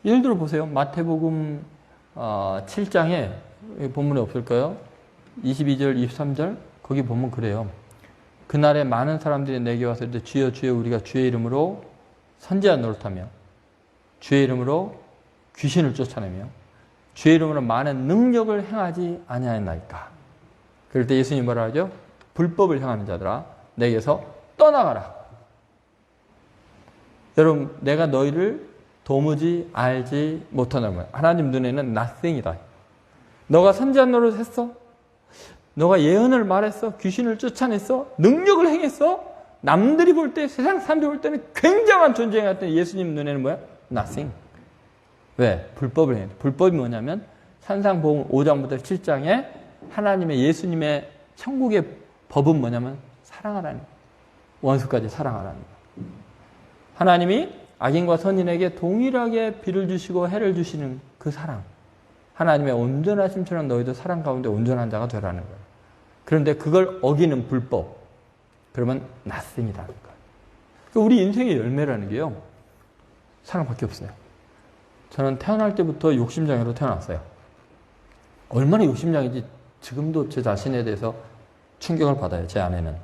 Speaker 2: 예를 들어 보세요. 마태복음 7장에 본문에 없을까요? 22절, 23절 거기 보면 그래요. 그날에 많은 사람들이 내게 와서 주여 주여 우리가 주의 이름으로 선지자 노릇하며 주의 이름으로 귀신을 쫓아내며 주의 이름으로 많은 능력을 행하지 아니하였나이까. 그럴 때 예수님이 뭐라 하죠? 불법을 행하는 자들아 내게서 떠나가라. 여러분, 내가 너희를 도무지 알지 못하는 거야. 하나님 눈에는 nothing이다. 너가 선지자 노릇 했어? 너가 예언을 말했어? 귀신을 쫓아냈어? 능력을 행했어? 남들이 볼 때, 세상 사람들이 볼 때는 굉장한 존재가 같은 예수님 눈에는 뭐야? nothing. 왜? 불법을 해. 불법이 뭐냐면 산상복음 5장부터 7장에 하나님의 예수님의 천국의 법은 뭐냐면 사랑하라는 거예요. 원수까지 사랑하라는 거예요. 하나님이 악인과 선인에게 동일하게 비를 주시고 해를 주시는 그 사랑. 하나님의 온전하심처럼 너희도 사랑 가운데 온전한 자가 되라는 거예요. 그런데 그걸 어기는 불법. 그러면 nothing이라는 거예요. 그러니까 우리 인생의 열매라는 게요. 사랑밖에 없어요. 저는 태어날 때부터 욕심장애로 태어났어요. 얼마나 욕심장애인지 지금도 제 자신에 대해서 충격을 받아요. 제 아내는.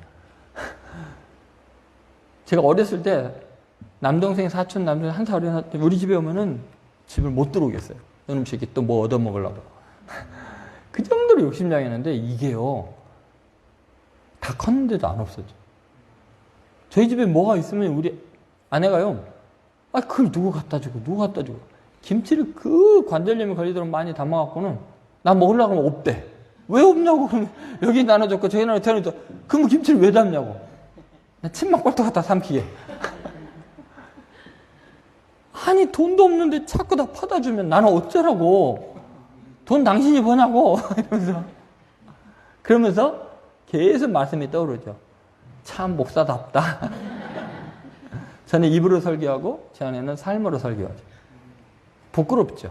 Speaker 2: 제가 어렸을 때 남동생, 사촌, 남동생 한 살 어린 때 우리 집에 오면은 집을 못 들어오겠어요. 이놈 새끼 또 뭐 얻어먹으려고. 그 정도로 욕심장애였는데 이게요. 다 컸는데도 안 없어져. 저희 집에 뭐가 있으면 우리 아내가요, 그걸 누구 갖다 주고. 김치를 그 관절염이 걸리도록 많이 담아갖고는 나 먹으려고 하면 없대. 왜 없냐고. 그러면 여기 나눠줬고 저기 나눠줬고. 그럼 김치를 왜 담냐고. 나 침막 꼴떡 갖다 삼키게. 아니 돈도 없는데 자꾸 다 퍼다 주면 나는 어쩌라고. 돈 당신이 버냐고. 그러면서 계속 말씀이 떠오르죠. 참 목사답다. 저는 입으로 설교하고 제 아내는 삶으로 설교하죠. 부끄럽죠.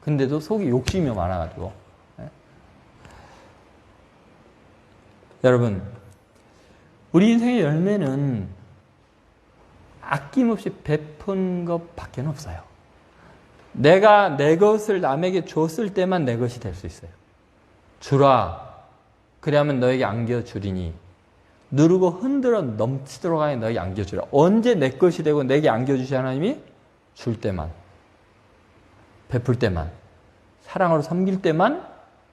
Speaker 2: 근데도 속이 욕심이 많아가지고. 네? 여러분, 우리 인생의 열매는 아낌없이 베푼 것밖에 없어요. 내가 내 것을 남에게 줬을 때만 내 것이 될 수 있어요. 주라. 그래야면 너에게 안겨주리니. 누르고 흔들어 넘치도록 하여 너에게 안겨주라. 언제 내 것이 되고 내게 안겨주시 하나님이? 줄 때만. 베풀 때만. 사랑으로 섬길 때만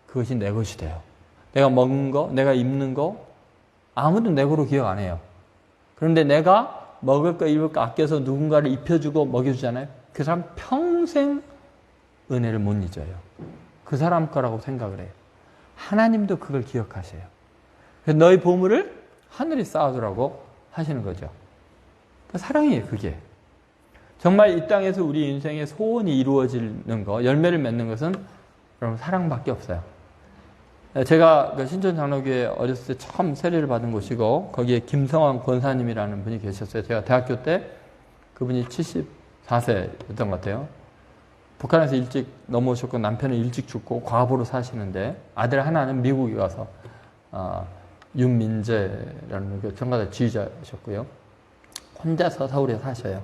Speaker 2: 그것이 내 것이 돼요. 내가 먹는 거, 내가 입는 거 아무도 내 거로 기억 안 해요. 그런데 내가 먹을 거 입을 거 아껴서 누군가를 입혀주고 먹여주잖아요. 그 사람 평생 은혜를 못 잊어요. 그 사람 거라고 생각을 해요. 하나님도 그걸 기억하세요. 그래서 너의 보물을 하늘이 쌓아두라고 하시는 거죠. 사랑이에요, 그게. 정말 이 땅에서 우리 인생의 소원이 이루어지는 거, 열매를 맺는 것은 여러분 사랑밖에 없어요. 제가 신촌 장로교회 어렸을 때 처음 세례를 받은 곳이고 거기에 김성환 권사님이라는 분이 계셨어요. 제가 대학교 때 그분이 74세였던 것 같아요. 북한에서 일찍 넘어오셨고 남편은 일찍 죽고 과부로 사시는데 아들 하나는 미국에 가서 윤민재라는 그 정가자 지휘자셨고요. 혼자서 서울에 사셔요.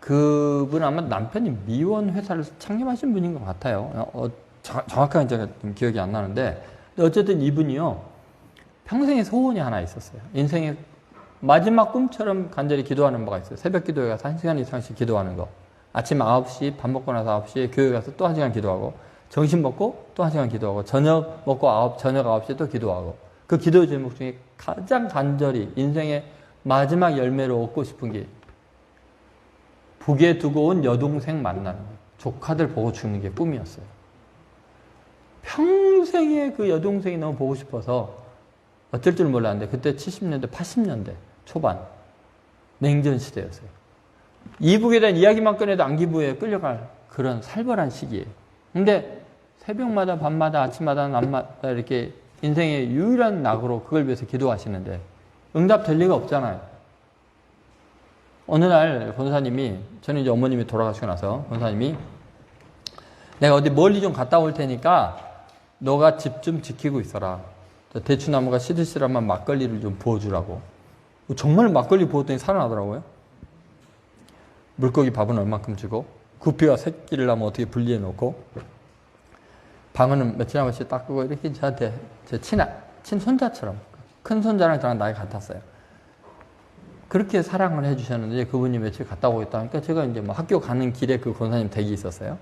Speaker 2: 그분 아마 남편이 미원 회사를 창립하신 분인 것 같아요. 정확하게 제가 좀 기억이 안 나는데 어쨌든 이분이요. 평생의 소원이 하나 있었어요. 인생의 마지막 꿈처럼 간절히 기도하는 바가 있어요. 새벽 기도에 가서 1시간 이상씩 기도하는 거. 아침 9시, 밥 먹고 나서 9시에 교회 가서 또 1시간 기도하고 점심 먹고 또 1시간 기도하고 저녁 먹고 저녁 9시에 또 기도하고 그 기도 제목 중에 가장 간절히 인생의 마지막 열매를 얻고 싶은 게 북에 두고 온 여동생 만나는 거예요. 조카들 보고 죽는 게 꿈이었어요. 평생에 그 여동생이 너무 보고 싶어서 어쩔 줄 몰랐는데 그때 70년대, 80년대 초반 냉전 시대였어요. 이북에 대한 이야기만 꺼내도 안기부에 끌려갈 그런 살벌한 시기예요. 근데 새벽마다 밤마다 아침마다 낮마다 이렇게 인생의 유일한 낙으로 그걸 위해서 기도하시는데 응답될 리가 없잖아요. 어느 날 권사님이 저는 이제 어머님이 돌아가시고 나서 권사님이 내가 어디 멀리 좀 갔다 올 테니까 너가 집 좀 지키고 있어라. 대추나무가 시들시들하면 막걸리를 좀 부어주라고. 정말 막걸리 부었더니 살아나더라고요. 물고기 밥은 얼만큼 주고 구피와 새끼를 하면 어떻게 분리해 놓고 방은 며칠 한 번씩 닦고 이렇게 저한테 제 친손자처럼 큰 손자랑 저랑 나이 같았어요. 그렇게 사랑을 해주셨는데 그분이 며칠 갔다 오겠다 하니까 제가 이제 뭐 학교 가는 길에 그 권사님 댁이 있었어요.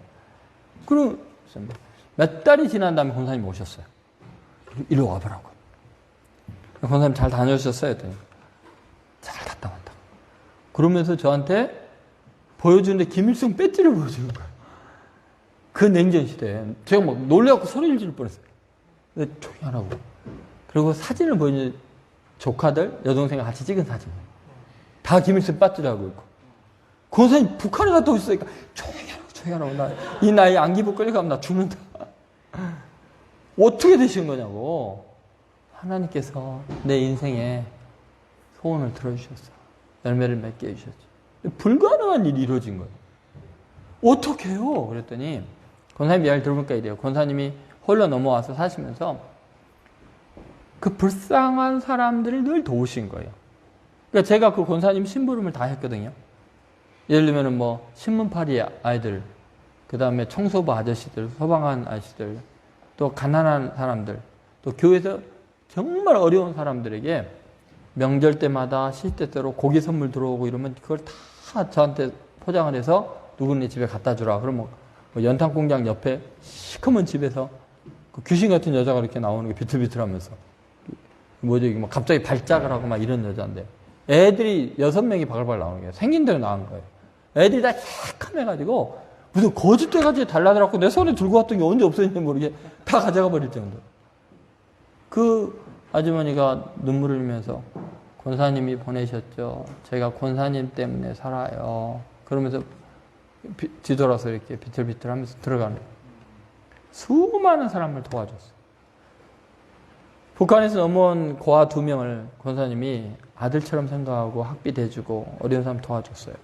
Speaker 2: 그럼 몇 달이 지난 다음에 권사님 오셨어요. 이리 와보라고. 권사님 잘 다녀오셨어요? 했더니 잘 갔다 왔다. 그러면서 저한테 보여주는데 김일성 배지를 보여주는 거예요. 그 냉전 시대에 제가 막 놀래갖고 소리를 지를 뻔했어요. 조용히 하라고. 그리고 사진을 보여주는 조카들, 여동생과 같이 찍은 사진. 다 김일성 배지를 하고 있고. 권사님 북한에 갔다 오셨으니까 조용히 하라고. 나 이 나이에 안기부 끌려가면 나 죽는다. 어떻게 되신 거냐고. 하나님께서 내 인생에 소원을 들어주셨어. 열매를 맺게 해주셨죠. 불가능한 일이 이루어진 거예요. 어떻게 해요? 그랬더니 권사님 이야기를 들어보니까 이래요. 권사님이 홀로 넘어와서 사시면서 그 불쌍한 사람들을 늘 도우신 거예요. 그러니까 제가 그 권사님 심부름을 다 했거든요. 예를 들면 뭐 신문파리 아이들, 그 다음에 청소부 아저씨들, 소방관 아저씨들, 또 가난한 사람들, 또 교회에서 정말 어려운 사람들에게 명절 때마다 시때때로 고기 선물 들어오고 이러면 그걸 다 저한테 포장을 해서 누구네 집에 갖다 주라. 그러면 뭐 연탄 공장 옆에 시커먼 집에서 그 귀신 같은 여자가 이렇게 나오는 게 비틀비틀하면서 뭐죠, 이게 막 갑자기 발작을 하고 막 이런 여자인데, 애들이 6명이 바글바글 나오는 거예요. 생긴 대로 나온 거예요. 애들이 다 새카매가지고, 무슨 거짓돼가지고 달라들었고, 내 손에 들고 왔던 게 언제 없어졌는지 모르게 다 가져가 버릴 정도. 그 아주머니가 눈물을 흘리면서, 권사님이 보내셨죠. 제가 권사님 때문에 살아요. 그러면서 뒤돌아서 이렇게 비틀비틀 하면서 들어가는 거예요. 수많은 사람을 도와줬어요. 북한에서 넘어온 고아 2명을 권사님이 아들처럼 생각하고 학비 대주고 어려운 사람 도와줬어요.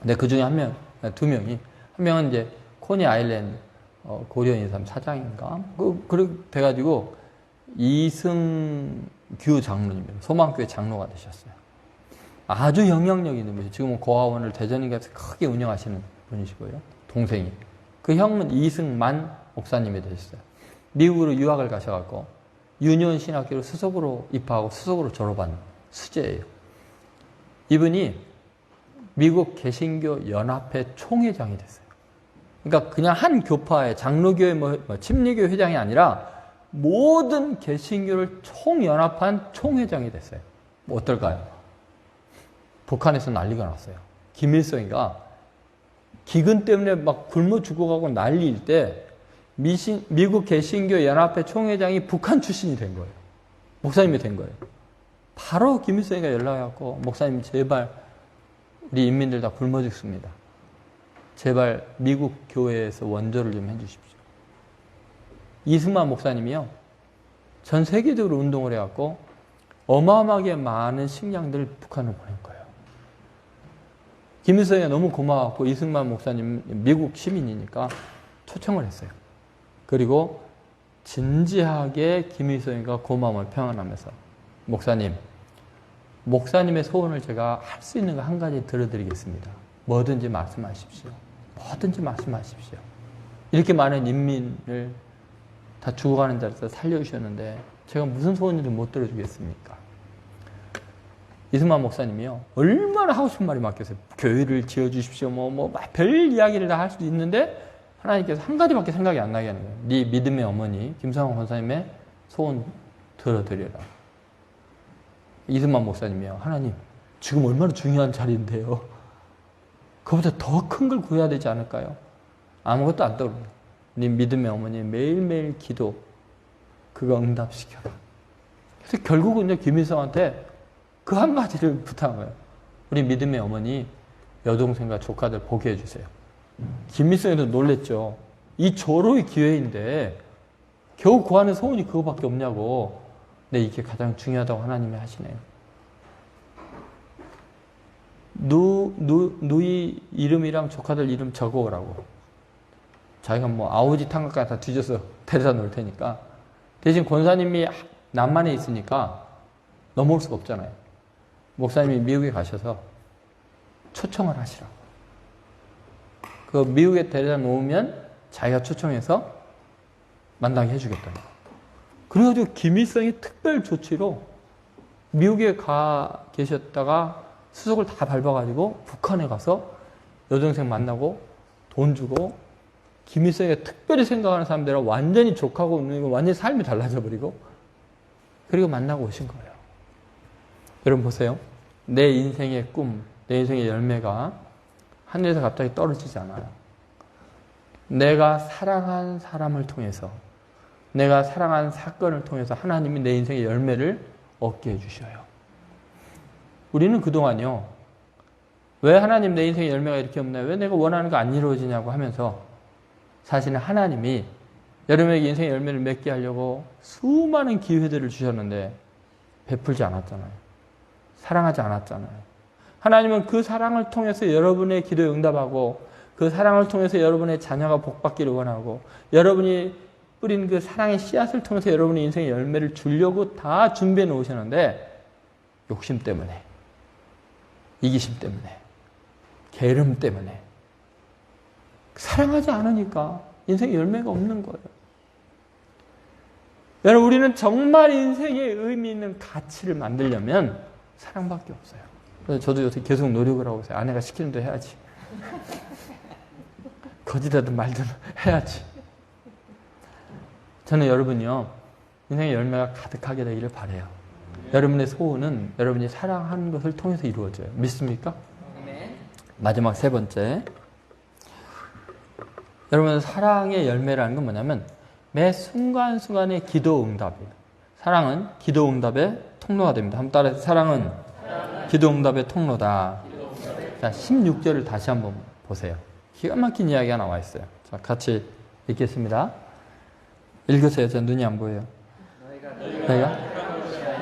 Speaker 2: 근데 그 중에 2명이, 한 명은 이제 코니 아일랜드 고려인삼 사장인가? 그렇게 돼가지고 이승규 장로님이에요. 소망교회 장로가 되셨어요. 아주 영향력 있는 분이죠. 지금은 고아원을 대전인가에서 크게 운영하시는 분이시고요. 동생이. 그 형은 이승만 목사님이 되셨어요. 미국으로 유학을 가셔갖고 유니온 신학교를 수석으로 입학하고 수석으로 졸업한 수재예요. 이분이 미국 개신교 연합회 총회장이 됐어요. 그러니까 그냥 한 교파의 장로교회 침례교 회장이 아니라 모든 개신교를 총연합한 총회장이 됐어요. 뭐 어떨까요? 북한에서 난리가 났어요. 김일성이가 기근 때문에 막 굶어 죽어가고 난리일 때 미국 개신교 연합회 총회장이 북한 출신이 된 거예요. 목사님이 된 거예요. 바로 김일성이가 연락해갖고 목사님 제발 우리 인민들 다 굶어 죽습니다. 제발 미국 교회에서 원조를 좀 해주십시오. 이승만 목사님이요. 전 세계적으로 운동을 해갖고 어마어마하게 많은 식량들을 북한으로 보낸 거예요. 김일성이 너무 고마웠고 이승만 목사님 미국 시민이니까 초청을 했어요. 그리고 진지하게 김일성이가 고마움을 표현하면서 목사님의 소원을 제가 할 수 있는 거 한 가지 들어드리겠습니다. 뭐든지 말씀하십시오. 뭐든지 말씀하십시오. 이렇게 많은 인민을 다 죽어가는 자리에서 살려주셨는데 제가 무슨 소원인지 못 들어주겠습니까? 이승만 목사님이요. 얼마나 하고 싶은 말이 많겠어요. 교회를 지어주십시오. 별 이야기를 다 할 수도 있는데 하나님께서 한 가지밖에 생각이 안 나게 하는 거예요. 네 믿음의 어머니 김상원 권사님의 소원 들어드려라. 이승만 목사님이요. 하나님 지금 얼마나 중요한 자리인데요. 그보다 더 큰 걸 구해야 되지 않을까요? 아무것도 안 떠오릅니다. 네 믿음의 어머니 매일매일 기도 그거 응답시켜라. 그래서 결국은 김일성한테 그 한 가지를 부탁한 거예요. 우리 믿음의 어머니 여동생과 조카들 보게 해주세요. 김일성도 놀랬죠. 이 조로의 기회인데 겨우 구하는 소원이 그거밖에 없냐고. 근데 이게 가장 중요하다고 하나님이 하시네요. 누이 이름이랑 조카들 이름 적어오라고. 자기가 아우지 탕각까지 다 뒤져서 데려다 놓을 테니까. 대신 권사님이 남만에 있으니까 넘어올 수가 없잖아요. 목사님이 미국에 가셔서 초청을 하시라고. 그 미국에 데려다 놓으면 자기가 초청해서 만나게 해주겠다는 거. 그래가지고 김일성이 특별 조치로 미국에 가 계셨다가 수속을 다 밟아가지고 북한에 가서 여동생 만나고 돈 주고 김일성이가 특별히 생각하는 사람들은 완전히 족하고 완전히 삶이 달라져 버리고 그리고 만나고 오신 거예요. 여러분 보세요. 내 인생의 꿈, 내 인생의 열매가 하늘에서 갑자기 떨어지지 않아요. 내가 사랑한 사람을 통해서 내가 사랑한 사건을 통해서 하나님이 내 인생의 열매를 얻게 해주셔요. 우리는 그동안요. 왜 하나님 내 인생의 열매가 이렇게 없나요? 왜 내가 원하는 거 안 이루어지냐고 하면서 사실은 하나님이 여러분에게 인생의 열매를 맺게 하려고 수많은 기회들을 주셨는데 베풀지 않았잖아요. 사랑하지 않았잖아요. 하나님은 그 사랑을 통해서 여러분의 기도에 응답하고 그 사랑을 통해서 여러분의 자녀가 복받기를 원하고 여러분이 뿌린 그 사랑의 씨앗을 통해서 여러분의 인생의 열매를 주려고 다 준비해 놓으셨는데 욕심 때문에 이기심 때문에 게으름 때문에 사랑하지 않으니까 인생의 열매가 없는 거예요. 여러분 우리는 정말 인생의 의미 있는 가치를 만들려면 사랑밖에 없어요. 그래서 저도 요새 계속 노력을 하고 있어요. 아내가 시키는 대로 해야지. 거짓하든 말든 해야지. 저는 여러분이요. 인생의 열매가 가득하게 되기를 바라요. 여러분의 소원은 여러분이 사랑하는 것을 통해서 이루어져요. 믿습니까? 마지막 세 번째. 여러분, 사랑의 열매라는 건 뭐냐면 매 순간순간의 기도 응답이에요. 사랑은 기도 응답의 통로가 됩니다. 한번 따라해서 사랑은 기도 응답의 통로다. 자, 16절을 다시 한번 보세요. 기가 막힌 이야기가 나와 있어요. 자, 같이 읽겠습니다. 읽으세요. 저 눈이 안 보여요. 너희가?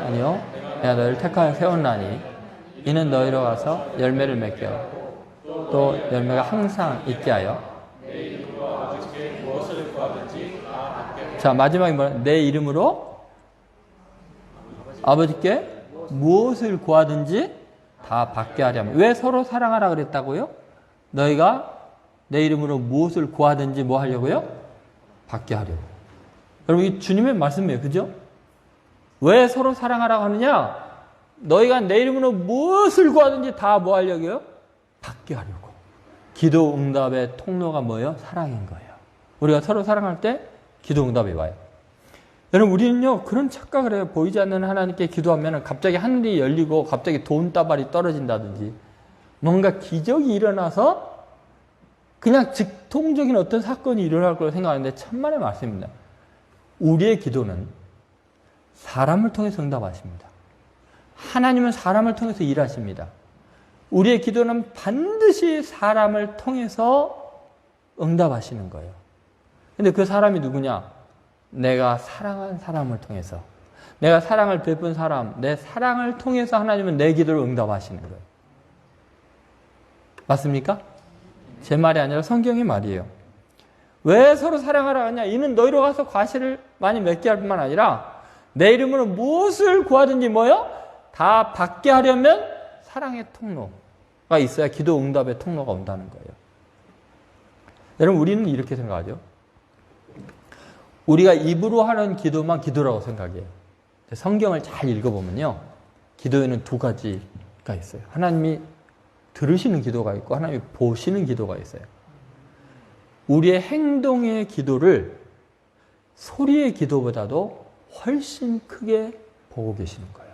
Speaker 2: 아니요. 내가 너희를 택하여 세웠나니 이는 너희로 가서 열매를 맺게 하고 또 열매가 항상 있게 하여. 자, 마지막에 뭐냐? 내 이름으로 아버지께 무엇을 구하든지 다 받게 하려면. 왜 서로 사랑하라 그랬다고요? 너희가 내 이름으로 무엇을 구하든지 뭐 하려고요? 받게 하려고. 여러분, 이 주님의 말씀이에요. 그죠? 왜 서로 사랑하라고 하느냐? 너희가 내 이름으로 무엇을 구하든지 다 뭐 하려고요? 받게 하려고. 기도 응답의 통로가 뭐예요? 사랑인 거예요. 우리가 서로 사랑할 때 기도 응답이 와요. 여러분, 우리는요, 그런 착각을 해요. 보이지 않는 하나님께 기도하면 갑자기 하늘이 열리고 갑자기 돈다발이 떨어진다든지 뭔가 기적이 일어나서 그냥 즉통적인 어떤 사건이 일어날 거라고 생각하는데 천만의 말씀입니다. 우리의 기도는 사람을 통해서 응답하십니다. 하나님은 사람을 통해서 일하십니다. 우리의 기도는 반드시 사람을 통해서 응답하시는 거예요. 근데 그 사람이 누구냐? 내가 사랑한 사람을 통해서, 내가 사랑을 베푼 사람, 내 사랑을 통해서 하나님은 내 기도를 응답하시는 거예요. 맞습니까? 제 말이 아니라 성경의 말이에요. 왜 서로 사랑하라 하냐? 이는 너희로 가서 과실을 많이 맺게 할 뿐만 아니라 내 이름으로 무엇을 구하든지 뭐요? 다 받게 하려면 사랑의 통로가 있어야 기도 응답의 통로가 온다는 거예요. 여러분, 우리는 이렇게 생각하죠. 우리가 입으로 하는 기도만 기도라고 생각해요. 성경을 잘 읽어보면요, 기도에는 두 가지가 있어요. 하나님이 들으시는 기도가 있고 하나님이 보시는 기도가 있어요. 우리의 행동의 기도를 소리의 기도보다도 훨씬 크게 보고 계시는 거예요.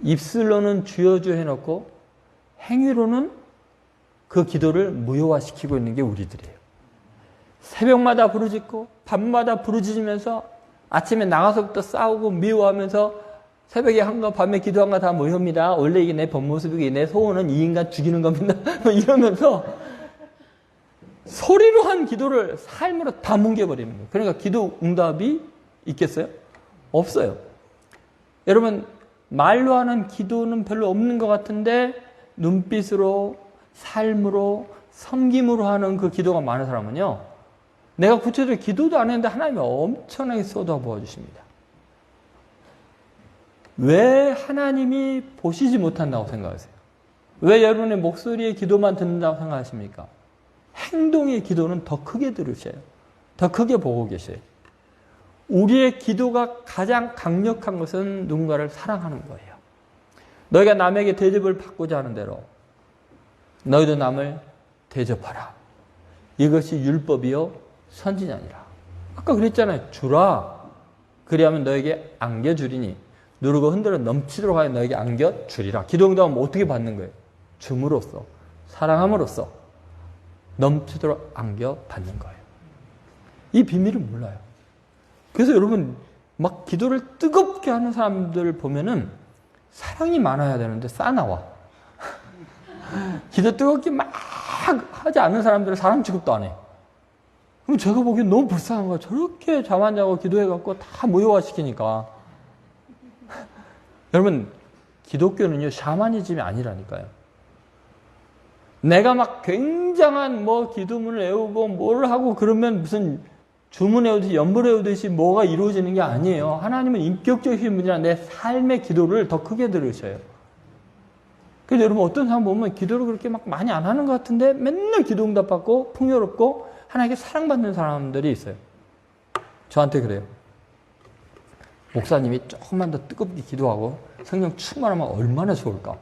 Speaker 2: 입술로는 주여 주여 해놓고 행위로는 그 기도를 무효화시키고 있는 게 우리들이에요. 새벽마다 부르짖고 밤마다 부르짖으면서 아침에 나가서부터 싸우고 미워하면서 새벽에 한가 밤에 기도한가 다 모입니다. 원래 이게 내 본 모습이고 내 소원은 이 인간 죽이는 겁니다. 이러면서 소리로 한 기도를 삶으로 다 뭉개버리는 거예요. 그러니까 기도 응답이 있겠어요? 없어요. 여러분, 말로 하는 기도는 별로 없는 것 같은데 눈빛으로, 삶으로, 섬김으로 하는 그 기도가 많은 사람은요, 내가 구체적으로 기도도 안 했는데 하나님이 엄청나게 쏟아부어 주십니다. 왜 하나님이 보시지 못한다고 생각하세요? 왜 여러분의 목소리의 기도만 듣는다고 생각하십니까? 행동의 기도는 더 크게 들으셔요. 더 크게 보고 계셔요. 우리의 기도가 가장 강력한 것은 누군가를 사랑하는 거예요. 너희가 남에게 대접을 받고자 하는 대로 너희도 남을 대접하라. 이것이 율법이요 선지자니라. 아까 그랬잖아요. 주라. 그리하면 너에게 안겨주리니 누르고 흔들어 넘치도록 하여 너에게 안겨주리라. 기도응답은 어떻게 받는 거예요? 줌으로써, 사랑함으로써 넘치도록 안겨받는 거예요. 이 비밀을 몰라요. 그래서 여러분, 막 기도를 뜨겁게 하는 사람들 보면은 사랑이 많아야 되는데 싸나와. 기도 뜨겁게 막 하지 않는 사람들은 사람 취급도 안 해. 그럼 제가 보기엔 너무 불쌍한 거예요. 저렇게 잠 안 자고 기도해갖고 다 무효화시키니까. 여러분, 기독교는요, 샤머니즘이 아니라니까요. 내가 막 굉장한 기도문을 외우고 뭘 하고 그러면 무슨 주문 외우듯이 연불 외우듯이 뭐가 이루어지는 게 아니에요. 하나님은 인격적이신 분이라 내 삶의 기도를 더 크게 들으셔요. 그래서 여러분, 어떤 사람 보면 기도를 그렇게 막 많이 안 하는 것 같은데 맨날 기도 응답 받고 풍요롭고 하나님께 사랑받는 사람들이 있어요. 저한테 그래요. 목사님이 조금만 더 뜨겁게 기도하고 성령 충만하면 얼마나 좋을까.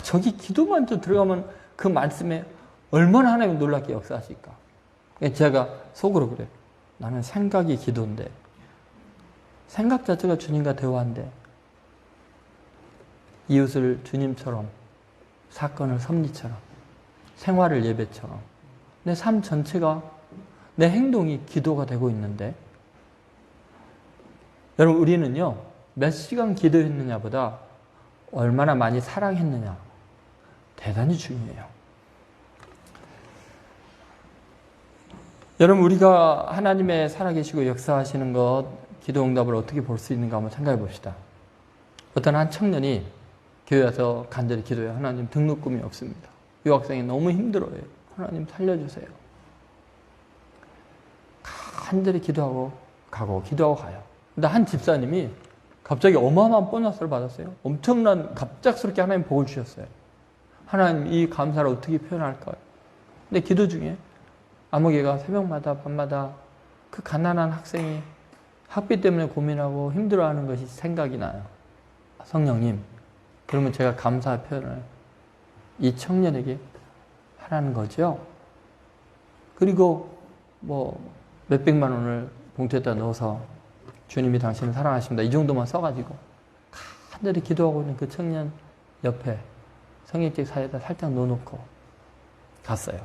Speaker 2: 저기 기도만 좀 들어가면 그 말씀에 얼마나 하나님 놀랍게 역사하실까. 제가 속으로 그래요. 나는 생각이 기도인데 생각 자체가 주님과 대화인데 이웃을 주님처럼, 사건을 섭리처럼, 생활을 예배처럼, 내 삶 전체가, 내 행동이 기도가 되고 있는데, 여러분 우리는요 몇 시간 기도했느냐보다 얼마나 많이 사랑했느냐 대단히 중요해요. 여러분 우리가 하나님의 살아계시고 역사하시는 것, 기도 응답을 어떻게 볼 수 있는가 한번 생각해 봅시다. 어떤 한 청년이 교회 와서 간절히 기도해요. 하나님 등록금이 없습니다. 유학생이 너무 힘들어요. 하나님 살려주세요. 간절히 기도하고 가고 기도하고 가요. 근데 한 집사님이 갑자기 어마어마한 보너스를 받았어요. 엄청난, 갑작스럽게 하나님 복을 주셨어요. 하나님 이 감사를 어떻게 표현할까요? 근데 기도 중에 아무개가 새벽마다 밤마다 그 가난한 학생이 학비 때문에 고민하고 힘들어하는 것이 생각이 나요. 성령님, 그러면 제가 감사 표현을 이 청년에게 하라는 거죠. 그리고 뭐 몇백만 원을 봉투에다 넣어서 주님이 당신을 사랑하십니다. 이 정도만 써가지고 간절히 기도하고 있는 그 청년 옆에 성경책 사이에다 살짝 넣어놓고 갔어요.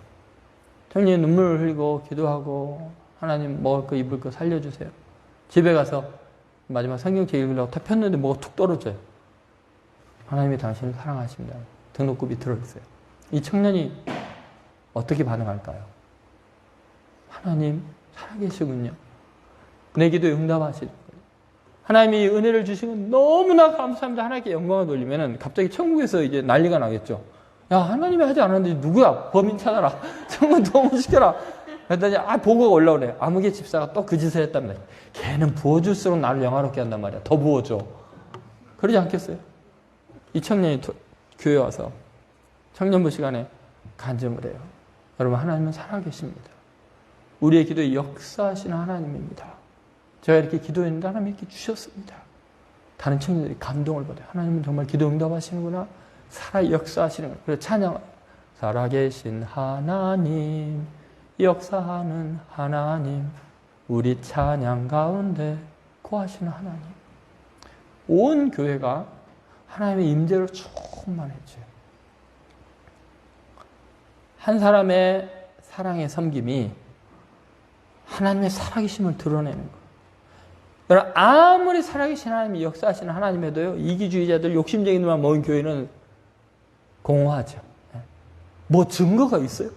Speaker 2: 청년이 눈물을 흘리고 기도하고 하나님 먹을 거 입을 거 살려주세요. 집에 가서 마지막 성경책 읽으려고 탁 폈는데 뭐가 툭 떨어져요. 하나님이 당신을 사랑하십니다. 등록금이 들어있어요. 이 청년이 어떻게 반응할까요? 하나님 살아계시군요. 내 기도에 응답하시는 거예요. 하나님이 은혜를 주시면 너무나 감사합니다. 하나님께 영광을 돌리면 갑자기 천국에서 이제 난리가 나겠죠. 야, 하나님이 하지 않았는데 누구야? 범인 찾아라. 천국 도움시켜라. 그랬더니 보고가 올라오네. 아무개 집사가 또 그 짓을 했단 말이야. 걔는 부어줄수록 나를 영화롭게 한단 말이야. 더 부어줘. 그러지 않겠어요? 이 청년이 교회 와서 청년부 시간에 간증을 해요. 여러분 하나님은 살아계십니다. 우리의 기도에 역사하시는 하나님입니다. 제가 이렇게 기도했는데 하나님이 이렇게 주셨습니다. 다른 청년들이 감동을 받아요. 하나님은 정말 기도 응답하시는구나. 살아 역사하시는 거예요. 그래서 찬양, 살아계신 하나님, 역사하는 하나님, 우리 찬양 가운데 거하시는 하나님. 온 교회가 하나님의 임재로 충만해져요. 한 사람의 사랑의 섬김이 하나님의 살아계심을 드러내는 거예요. 여러분 아무리 살아계신 하나님이 역사하시는 하나님에도요, 이기주의자들 욕심쟁이들만 모인 교회는 공허하죠. 뭐 증거가 있어요?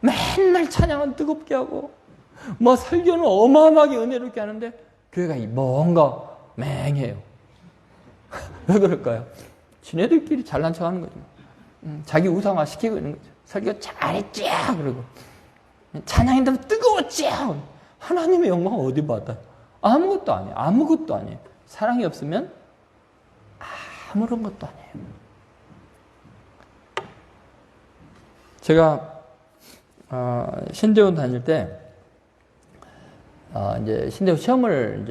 Speaker 2: 맨날 찬양은 뜨겁게 하고 뭐 설교는 어마어마하게 은혜롭게 하는데 교회가 뭔가 맹해요. 왜 그럴까요? 지네들끼리 잘난 척하는 거죠. 자기 우상화 시키고 있는 거죠. 설교 잘했지 그러고 찬양인데 뜨거웠지. 하나님의 영광 어디 받아요? 아무것도 아니에요. 아무것도 아니에요. 사랑이 없으면 아무런 것도 아니에요. 제가 신대원 다닐 때 이제 신대원 시험을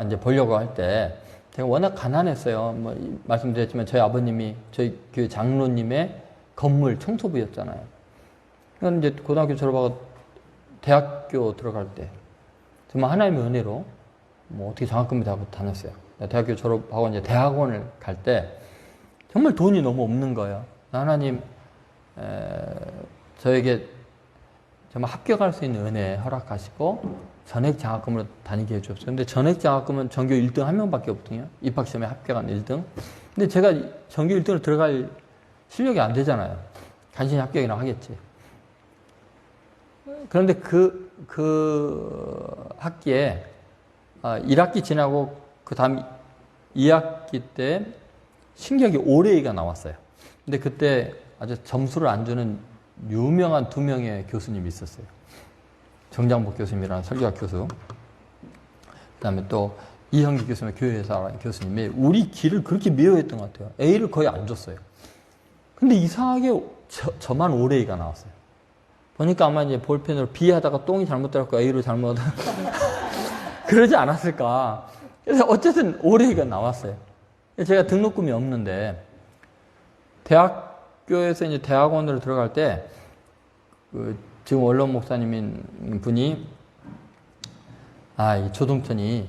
Speaker 2: 이제 보려고 할 때 제가 워낙 가난했어요. 뭐 말씀드렸지만 저희 아버님이 저희 교회 장로님의 건물 청소부였잖아요. 그런데 이제 고등학교 졸업하고 대학교 들어갈 때 정말 하나님의 은혜로 뭐 어떻게 장학금을 다 다녔어요. 대학교 졸업하고 이제 대학원을 갈 때 정말 돈이 너무 없는 거예요. 하나님 저에게 정말 합격할 수 있는 은혜 허락하시고 전액 장학금으로 다니게 해주었어요. 근데 전액 장학금은 전교 1등 한 명밖에 없거든요. 입학시험에 합격한 1등. 근데 제가 전교 1등으로 들어갈 실력이 안 되잖아요. 간신히 합격이나 하겠지. 그런데 그 학기에 1학기 지나고 그 다음 2학기 때 신기하게 올해가 나왔어요. 근데 그때 아주 점수를 안 주는 유명한 2명의 교수님이 있었어요. 정장복 교수님이라는 설교학 교수. 그 다음에 또 이형기 교수님, 교회에서 교수님이 우리 길을 그렇게 미워했던 것 같아요. A를 거의 안 줬어요. 근데 이상하게 저만 올해가 나왔어요. 보니까 아마 이제 볼펜으로 B 하다가 똥이 잘못 들어갔고 A로 잘못 그러지 않았을까. 그래서 어쨌든 올해가 나왔어요. 제가 등록금이 없는데 대학교에서 이제 대학원으로 들어갈 때 지금 원로 목사님인 분이 이 조동천이,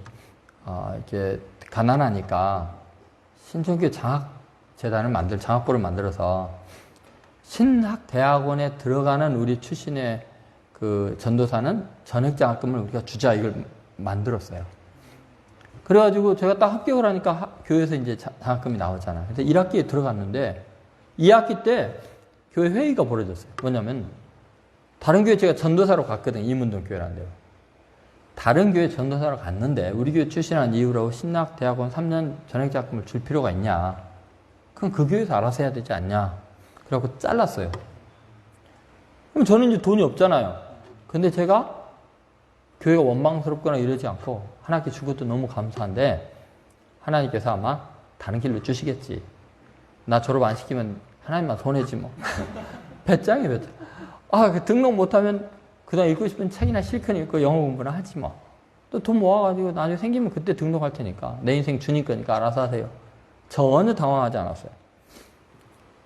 Speaker 2: 이렇게 가난하니까 신천교회 장학부를 만들어서 신학대학원에 들어가는 우리 출신의 그 전도사는 전액장학금을 우리가 주자, 이걸 만들었어요. 그래가지고 제가 딱 합격을 하니까 교회에서 이제 장학금이 나오잖아요. 그래서 1학기에 들어갔는데 2학기 때 교회 회의가 벌어졌어요. 뭐냐면 다른 교회 제가 전도사로 갔거든요. 이문동 교회라는 데로. 다른 교회 전도사로 갔는데 우리 교회 출신한 이유로 신학대학원 3년 전액장학금을 줄 필요가 있냐. 그럼 그 교회에서 알아서 해야 되지 않냐. 그래갖고 잘랐어요. 그럼 저는 이제 돈이 없잖아요. 근데 제가 교회가 원망스럽거나 이러지 않고 한 학기 준 것도 너무 감사한데 하나님께서 아마 다른 길로 주시겠지. 나 졸업 안 시키면 하나님만 손해지 뭐. 배짱이에요, 배짱. 그 등록 못하면 그동안 읽고 싶은 책이나 실컷 읽고 영어 공부나 하지 뭐. 또 돈 모아가지고 나중에 생기면 그때 등록할 테니까. 내 인생 주님 거니까 알아서 하세요. 전혀 당황하지 않았어요.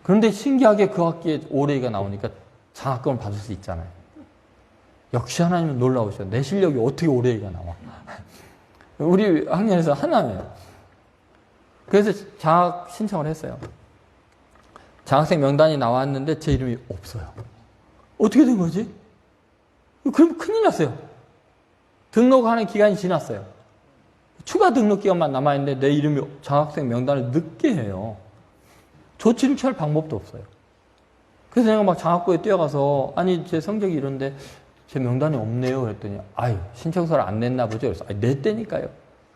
Speaker 2: 그런데 신기하게 그 학기에 올해가 나오니까 장학금을 받을 수 있잖아요. 역시 하나님은 놀라우셔. 내 실력이 어떻게 올해가 나와. 우리 학년에서 하나예요. 그래서 장학 신청을 했어요. 장학생 명단이 나왔는데 제 이름이 없어요. 어떻게 된 거지? 그럼 큰일 났어요. 등록하는 기간이 지났어요. 추가 등록 기간만 남아있는데 내 이름이 장학생 명단을 늦게 해요. 조치를 취할 방법도 없어요. 그래서 내가 막 장학부에 뛰어가서 아니 제 성적이 이런데 제 명단이 없네요. 그랬더니 신청서를 안 냈나 보죠. 그래서 냈다니까요.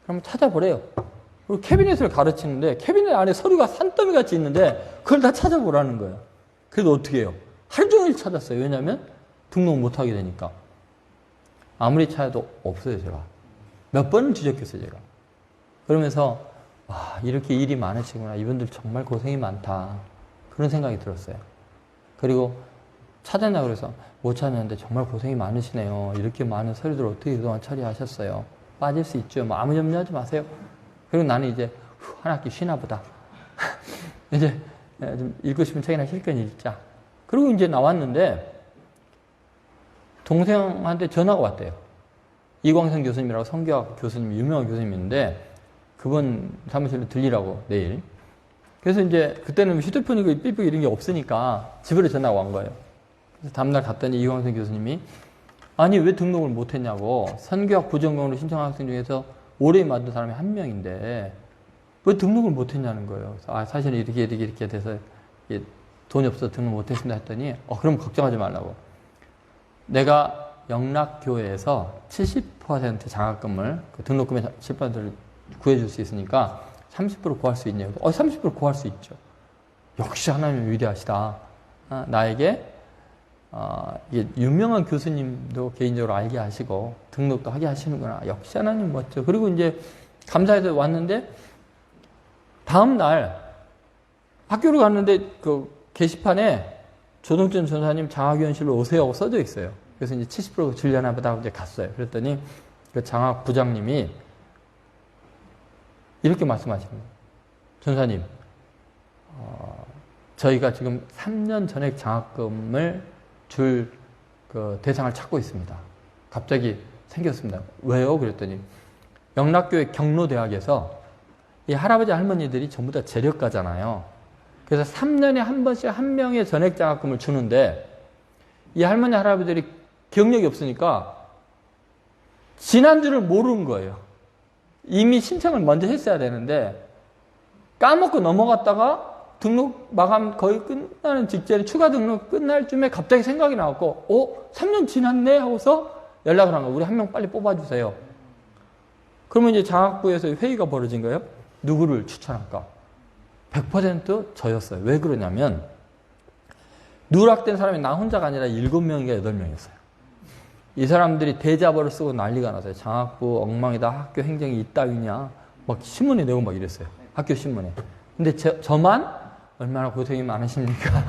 Speaker 2: 그럼 찾아보래요. 그리고 캐비넷을 가르치는데 캐비넷 안에 서류가 산더미 같이 있는데 그걸 다 찾아보라는 거예요. 그래서 어떻게 해요? 하루 종일 찾았어요. 왜냐하면 등록 못하게 되니까. 아무리 찾아도 없어요. 제가. 몇 번을 뒤적였어요. 제가. 그러면서 이렇게 일이 많으시구나. 이분들 정말 고생이 많다. 그런 생각이 들었어요. 그리고 찾았나 그래서 못 찾았는데 정말 고생이 많으시네요. 이렇게 많은 서류들 어떻게 그동안 처리하셨어요? 빠질 수 있죠. 뭐 아무 염려하지 마세요. 그리고 나는 이제 한 학기 쉬나 보다. 이제 좀 읽고 싶은 책이나 실컷 읽자. 그리고 이제 나왔는데 동생한테 전화가 왔대요. 이광선 교수님이라고 성교학 교수님, 유명한 교수님인데 그분 사무실로 들리라고 내일. 그래서 이제 그때는 휴대폰이고 삐삐 이런 게 없으니까 집으로 전화가 온 거예요. 그래서 다음날 갔더니 이광선 교수님이 아니 왜 등록을 못했냐고. 선교학 부전공으로 신청한 학생 중에서 올해 만든 사람이 한 명인데 왜 등록을 못했냐는 거예요. 그래서 사실은 이렇게 돼서 돈이 없어서 등록 못했습니다 했더니 그럼 걱정하지 말라고. 내가 영락교회에서 70% 장학금을 등록금의 10%를 구해줄 수 있으니까 30% 구할 수 있냐고. 30% 구할 수 있죠. 역시 하나님은 위대하시다. 나에게 이게 유명한 교수님도 개인적으로 알게 하시고 등록도 하게 하시는구나. 역시 하나님 멋져. 그리고 이제 감사해서 왔는데 다음 날 학교로 갔는데 그 게시판에 조동천 전사님 장학위원실로 오세요 하고 써져 있어요. 그래서 이제 70% 줄려나 보다 하고 이제 갔어요. 그랬더니 그 장학 부장님이 이렇게 말씀하십니다. 전사님, 저희가 지금 3년 전액 장학금을 줄 그 대상을 찾고 있습니다. 갑자기 생겼습니다. 왜요? 그랬더니 영락교회 경로대학에서 이 할아버지 할머니들이 전부 다 재력가잖아요. 그래서 3년에 한 번씩 한 명의 전액 장학금을 주는데 이 할머니 할아버지들이 경력이 없으니까 지난주를 모르는 거예요. 이미 신청을 먼저 했어야 되는데 까먹고 넘어갔다가 등록 마감 거의 끝나는 직전에 추가 등록 끝날 쯤에 갑자기 생각이 나왔고 3년 지났네 하고서 연락을 한 거예요. 우리 한 명 빨리 뽑아주세요. 그러면 이제 장학부에서 회의가 벌어진 거예요. 누구를 추천할까? 100% 저였어요. 왜 그러냐면 누락된 사람이 나 혼자가 아니라 7명인가 8명이었어요. 이 사람들이 대자보를 쓰고 난리가 났어요. 장학부 엉망이다. 학교 행정이 이따위냐. 막 신문에 내고 막 이랬어요. 학교 신문에. 근데 저만 얼마나 고생이 많으십니까?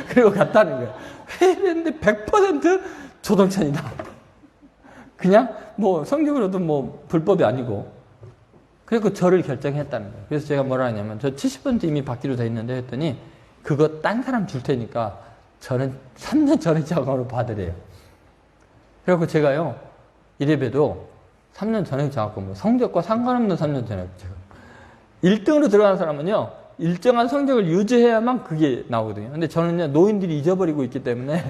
Speaker 2: 그리고 갔다는 거예요. 회의를 했는데 100% 조동천이다. 그냥 뭐 성경으로도 뭐 불법이 아니고. 그래서 저를 결정했다는 거예요. 그래서 제가 뭐라 하냐면 저 70% 이미 받기로 돼 있는데 했더니 그거 딴 사람 줄 테니까 저는 3년 전에 장학으로 받으래요. 그래서 제가요, 이래봬도 3년 전액 장학금, 성적과 상관없는 3년 전액. 1등으로 들어간 사람은요, 일정한 성적을 유지해야만 그게 나오거든요. 근데 저는요, 노인들이 잊어버리고 있기 때문에,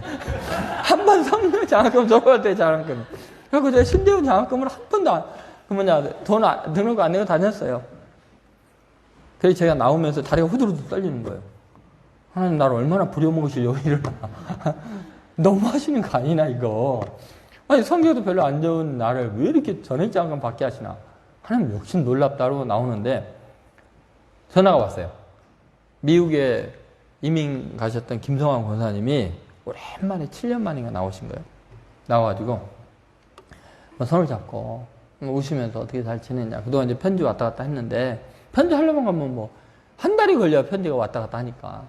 Speaker 2: 한 번 3년 장학금 줘야 돼, 장학금. 그리고 제가 신대원 장학금을 한 번도 등록 안 내고 다녔어요. 그래서 제가 나오면서 다리가 후들후들 떨리는 거예요. 하나님, 나를 얼마나 부려먹으시려고 이러나. 너무 하시는 거 아니나, 이거. 아니, 성적도 별로 안 좋은 나를 왜 이렇게 전액 장학금 받게 하시나. 하나님 역시 놀랍다고 나오는데, 전화가 왔어요. 미국에 이민 가셨던 김성환 권사님이 오랜만에 7년 만인가 나오신 거예요. 나와가지고 손을 잡고 웃으면서 어떻게 잘 지냈냐. 그동안 이제 편지 왔다 갔다 했는데, 편지 하려면 가면 뭐 한 달이 걸려요. 편지가 왔다 갔다 하니까.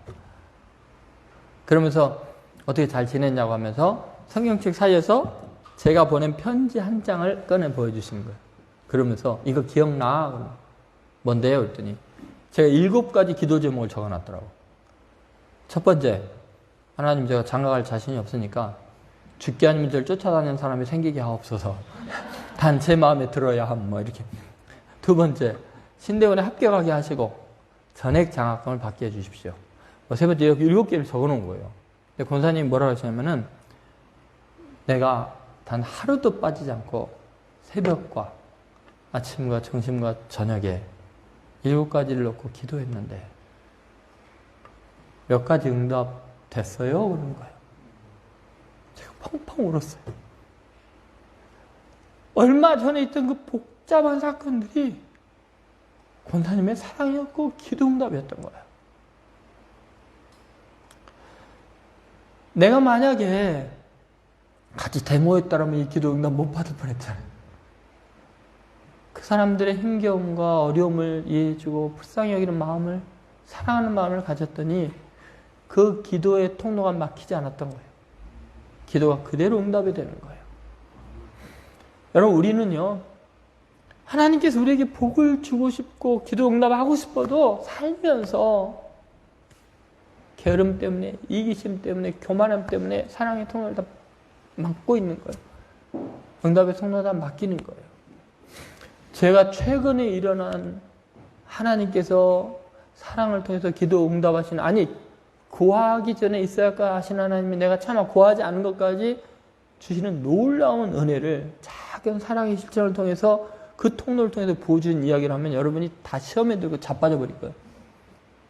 Speaker 2: 그러면서 어떻게 잘 지냈냐고 하면서 성경책 사이에서 제가 보낸 편지 한 장을 꺼내 보여주시는 거예요. 그러면서 이거 기억나? 뭔데요? 그랬더니 제가 7가지 기도 제목을 적어놨더라고. 첫 번째, 하나님, 제가 장가갈 자신이 없으니까 죽게 아니면 저를 쫓아다니는 사람이 생기게 하옵소서. 단 제 마음에 들어야 함, 뭐 이렇게. 두 번째, 신대원에 합격하게 하시고 전액 장학금을 받게 해주십시오. 세 번째, 이렇게 7개를 적어놓은 거예요. 근데 권사님이 뭐라고 하시냐면은, 내가 단 하루도 빠지지 않고 새벽과 아침과 점심과 저녁에 7가지를 놓고 기도했는데 몇 가지 응답 됐어요? 그러는 거예요. 제가 펑펑 울었어요. 얼마 전에 있던 그 복잡한 사건들이 권사님의 사랑이었고 기도 응답이었던 거예요. 내가 만약에 같이 데모했다라면 이 기도 응답 못 받을 뻔했잖아요. 그 사람들의 힘겨움과 어려움을 이해해주고 불쌍히 여기는 마음을, 사랑하는 마음을 가졌더니 그 기도의 통로가 막히지 않았던 거예요. 기도가 그대로 응답이 되는 거예요. 여러분, 우리는요, 하나님께서 우리에게 복을 주고 싶고 기도 응답하고 싶어도 살면서 게으름 때문에, 이기심 때문에, 교만함 때문에 사랑의 통로를 다 막고 있는 거예요. 응답의 통로를 다 막히는 거예요. 제가 최근에 일어난 하나님께서 사랑을 통해서 기도 응답하시는, 아니 구하기 전에 있어야 할까 하신 하나님이 내가 차마 구하지 않은 것까지 주시는 놀라운 은혜를 작은 사랑의 실천을 통해서 그 통로를 통해서 보여준 이야기를 하면 여러분이 다 시험에 들고 자빠져 버릴 거예요.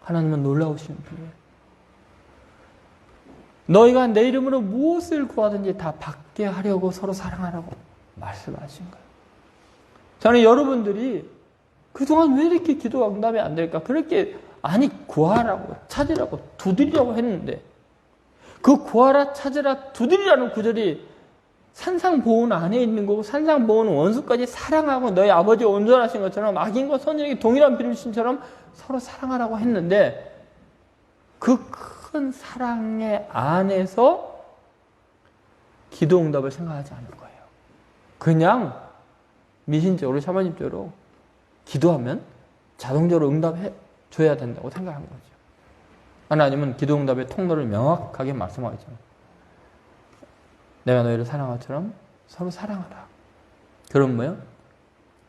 Speaker 2: 하나님은 놀라우신 분이에요. 너희가 내 이름으로 무엇을 구하든지 다 받게 하려고 서로 사랑하라고 말씀하신 거예요. 저는 여러분들이 그동안 왜 이렇게 기도가 응답이 안 될까? 그렇게, 아니, 구하라고, 찾으라고, 두드리라고 했는데, 그 구하라, 찾으라, 두드리라는 구절이 산상보훈 안에 있는 거고, 산상보훈은 원수까지 사랑하고 너희 아버지가 온전하신 것처럼 악인과 선인에게 동일한 비를 주신처럼 서로 사랑하라고 했는데, 그 큰 사랑의 안에서 기도 응답을 생각하지 않은 거예요. 그냥 미신적으로, 샤머님적으로 기도하면 자동적으로 응답해 줘야 된다고 생각한 거죠. 하나님은 기도 응답의 통로를 명확하게 말씀하고 있잖아요. 내가 너희를 사랑한 것처럼 서로 사랑하라. 그럼 뭐요?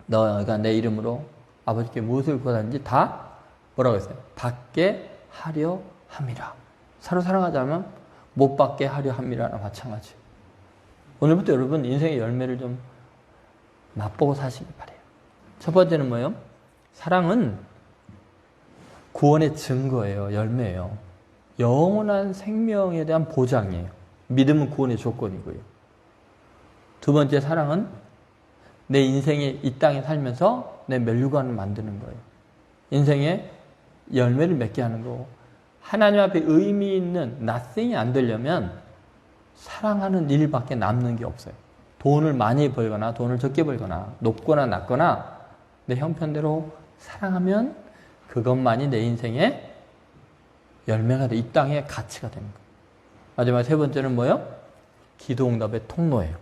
Speaker 2: 너희가 내 이름으로 아버지께 무엇을 구하든지 다 뭐라고 했어요? 받게 하려 함이라. 서로 사랑하자면 못 받게 하려 함이라나 마찬가지. 오늘부터 여러분 인생의 열매를 좀 맛보고 사시기 바래요. 첫 번째는 뭐예요? 사랑은 구원의 증거예요. 열매예요. 영원한 생명에 대한 보장이에요. 믿음은 구원의 조건이고요. 두 번째, 사랑은 내 인생에 이 땅에 살면서 내 멸류관을 만드는 거예요. 인생에 열매를 맺게 하는 거고, 하나님 앞에 의미 있는 nothing이 안 되려면 사랑하는 일밖에 남는 게 없어요. 돈을 많이 벌거나 돈을 적게 벌거나 높거나 낮거나 내 형편대로 사랑하면 그것만이 내 인생의 열매가 돼, 이 땅의 가치가 되는 거예요. 마지막 세 번째는 뭐예요? 기도 응답의 통로예요.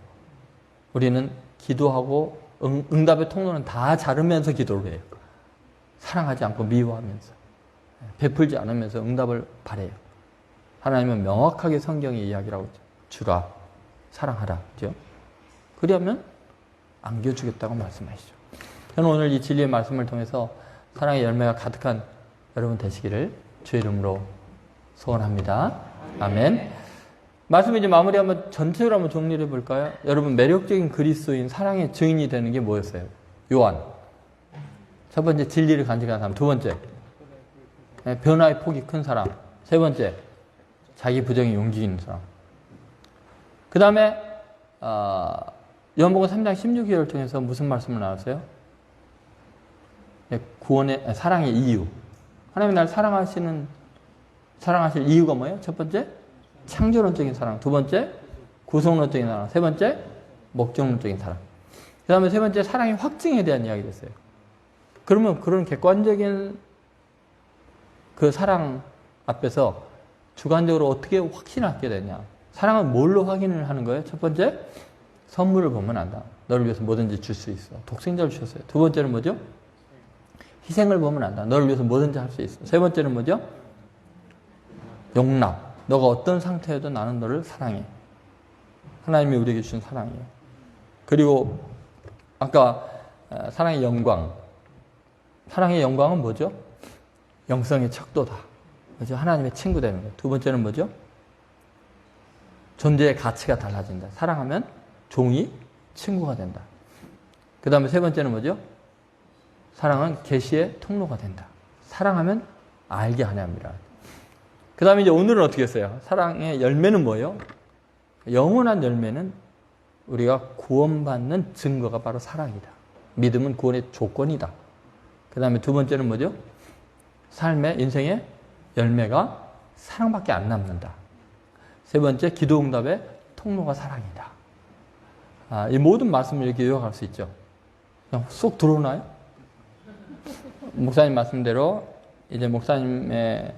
Speaker 2: 우리는 기도하고 응답의 통로는 다 자르면서 기도를 해요. 사랑하지 않고 미워하면서, 베풀지 않으면서 응답을 바래요. 하나님은 명확하게 성경의 이야기라고 했죠. 주라, 사랑하라. 그죠? 그러면 안겨주겠다고 말씀하시죠. 저는 오늘 이 진리의 말씀을 통해서 사랑의 열매가 가득한 여러분 되시기를 주의 이름으로 소원합니다. 아멘. 말씀 이제 마무리 한번 전체로 한번 정리를 해볼까요? 여러분, 매력적인 그리스도인 사랑의 증인이 되는 게 뭐였어요? 요한. 첫 번째, 진리를 간직하는 사람. 두 번째, 변화의 폭이 큰 사람. 세 번째, 자기 부정에 용기 있는 사람. 그 다음에 요한복음 3장 16절을 통해서 무슨 말씀을 나왔어요? 구원의 사랑의 이유. 하나님이 날 사랑하실 이유가 뭐예요? 첫 번째, 창조론적인 사랑. 두 번째, 구속론적인 사랑. 세 번째, 목적론적인 사랑. 그 다음에 세 번째, 사랑의 확증에 대한 이야기를 했어요. 그러면 그런 객관적인 그 사랑 앞에서 주관적으로 어떻게 확신하게 되냐? 사랑은 뭘로 확인을 하는 거예요? 첫 번째, 선물을 보면 안다. 너를 위해서 뭐든지 줄 수 있어. 독생자를 주셨어요. 두 번째는 뭐죠? 희생을 보면 안다. 너를 위해서 뭐든지 할 수 있어. 세 번째는 뭐죠? 용납. 너가 어떤 상태에도 나는 너를 사랑해. 하나님이 우리에게 주신 사랑이에요. 그리고 아까 사랑의 영광. 사랑의 영광은 뭐죠? 영성의 척도다. 그죠? 하나님의 친구 되는 거예요. 두 번째는 뭐죠? 존재의 가치가 달라진다. 사랑하면 종이 친구가 된다. 그 다음에 세 번째는 뭐죠? 사랑은 계시의 통로가 된다. 사랑하면 알게 하려 합니다. 그 다음에 이제 오늘은 어떻게 했어요? 사랑의 열매는 뭐예요? 영원한 열매는 우리가 구원받는 증거가 바로 사랑이다. 믿음은 구원의 조건이다. 그 다음에 두 번째는 뭐죠? 삶의 인생의 열매가 사랑밖에 안 남는다. 세 번째, 기도응답의 통로가 사랑이다. 이 모든 말씀을 이렇게 요약할 수 있죠. 그냥 쏙 들어오나요? 목사님 말씀대로 이제 목사님의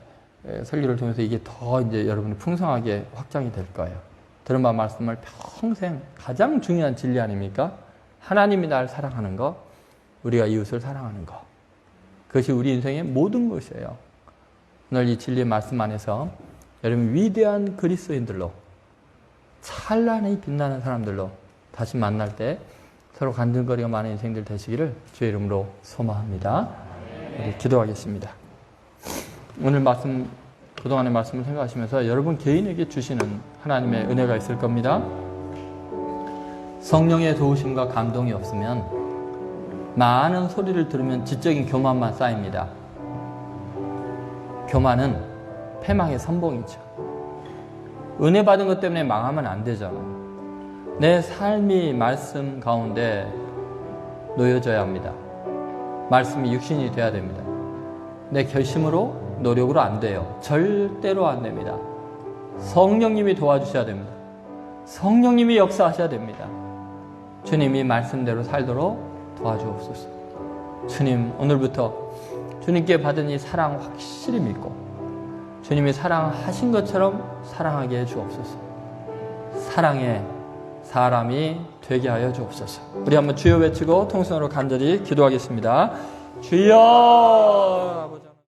Speaker 2: 설교를 통해서 이게 더 이제 여러분이 풍성하게 확장이 될 거예요. 들은 바 말씀을 평생 가장 중요한 진리 아닙니까? 하나님이 날 사랑하는 거, 우리가 이웃을 사랑하는 거. 그것이 우리 인생의 모든 것이에요. 오늘 이 진리의 말씀 안에서 여러분 위대한 그리스도인들로 찬란히 빛나는 사람들로 다시 만날 때 서로 간증거리가 많은 인생들 되시기를 주의 이름으로 소망합니다. 우리 기도하겠습니다. 오늘 말씀, 그동안의 말씀을 생각하시면서 여러분 개인에게 주시는 하나님의 은혜가 있을 겁니다. 성령의 도우심과 감동이 없으면 많은 소리를 들으면 지적인 교만만 쌓입니다. 교만은 패망의 선봉이죠. 은혜 받은 것 때문에 망하면 안 되잖아요. 내 삶이 말씀 가운데 놓여져야 합니다. 말씀이 육신이 돼야 됩니다. 내 결심으로, 노력으로 안 돼요. 절대로 안 됩니다. 성령님이 도와주셔야 됩니다. 성령님이 역사하셔야 됩니다. 주님이 말씀대로 살도록 도와주옵소서. 주님, 오늘부터 주님께 받은 이 사랑 확실히 믿고 주님이 사랑하신 것처럼 사랑하게 해 주옵소서. 사랑의 사람이 되게 하여 주옵소서. 우리 한번 주여 외치고 통성으로 간절히 기도하겠습니다. 주여!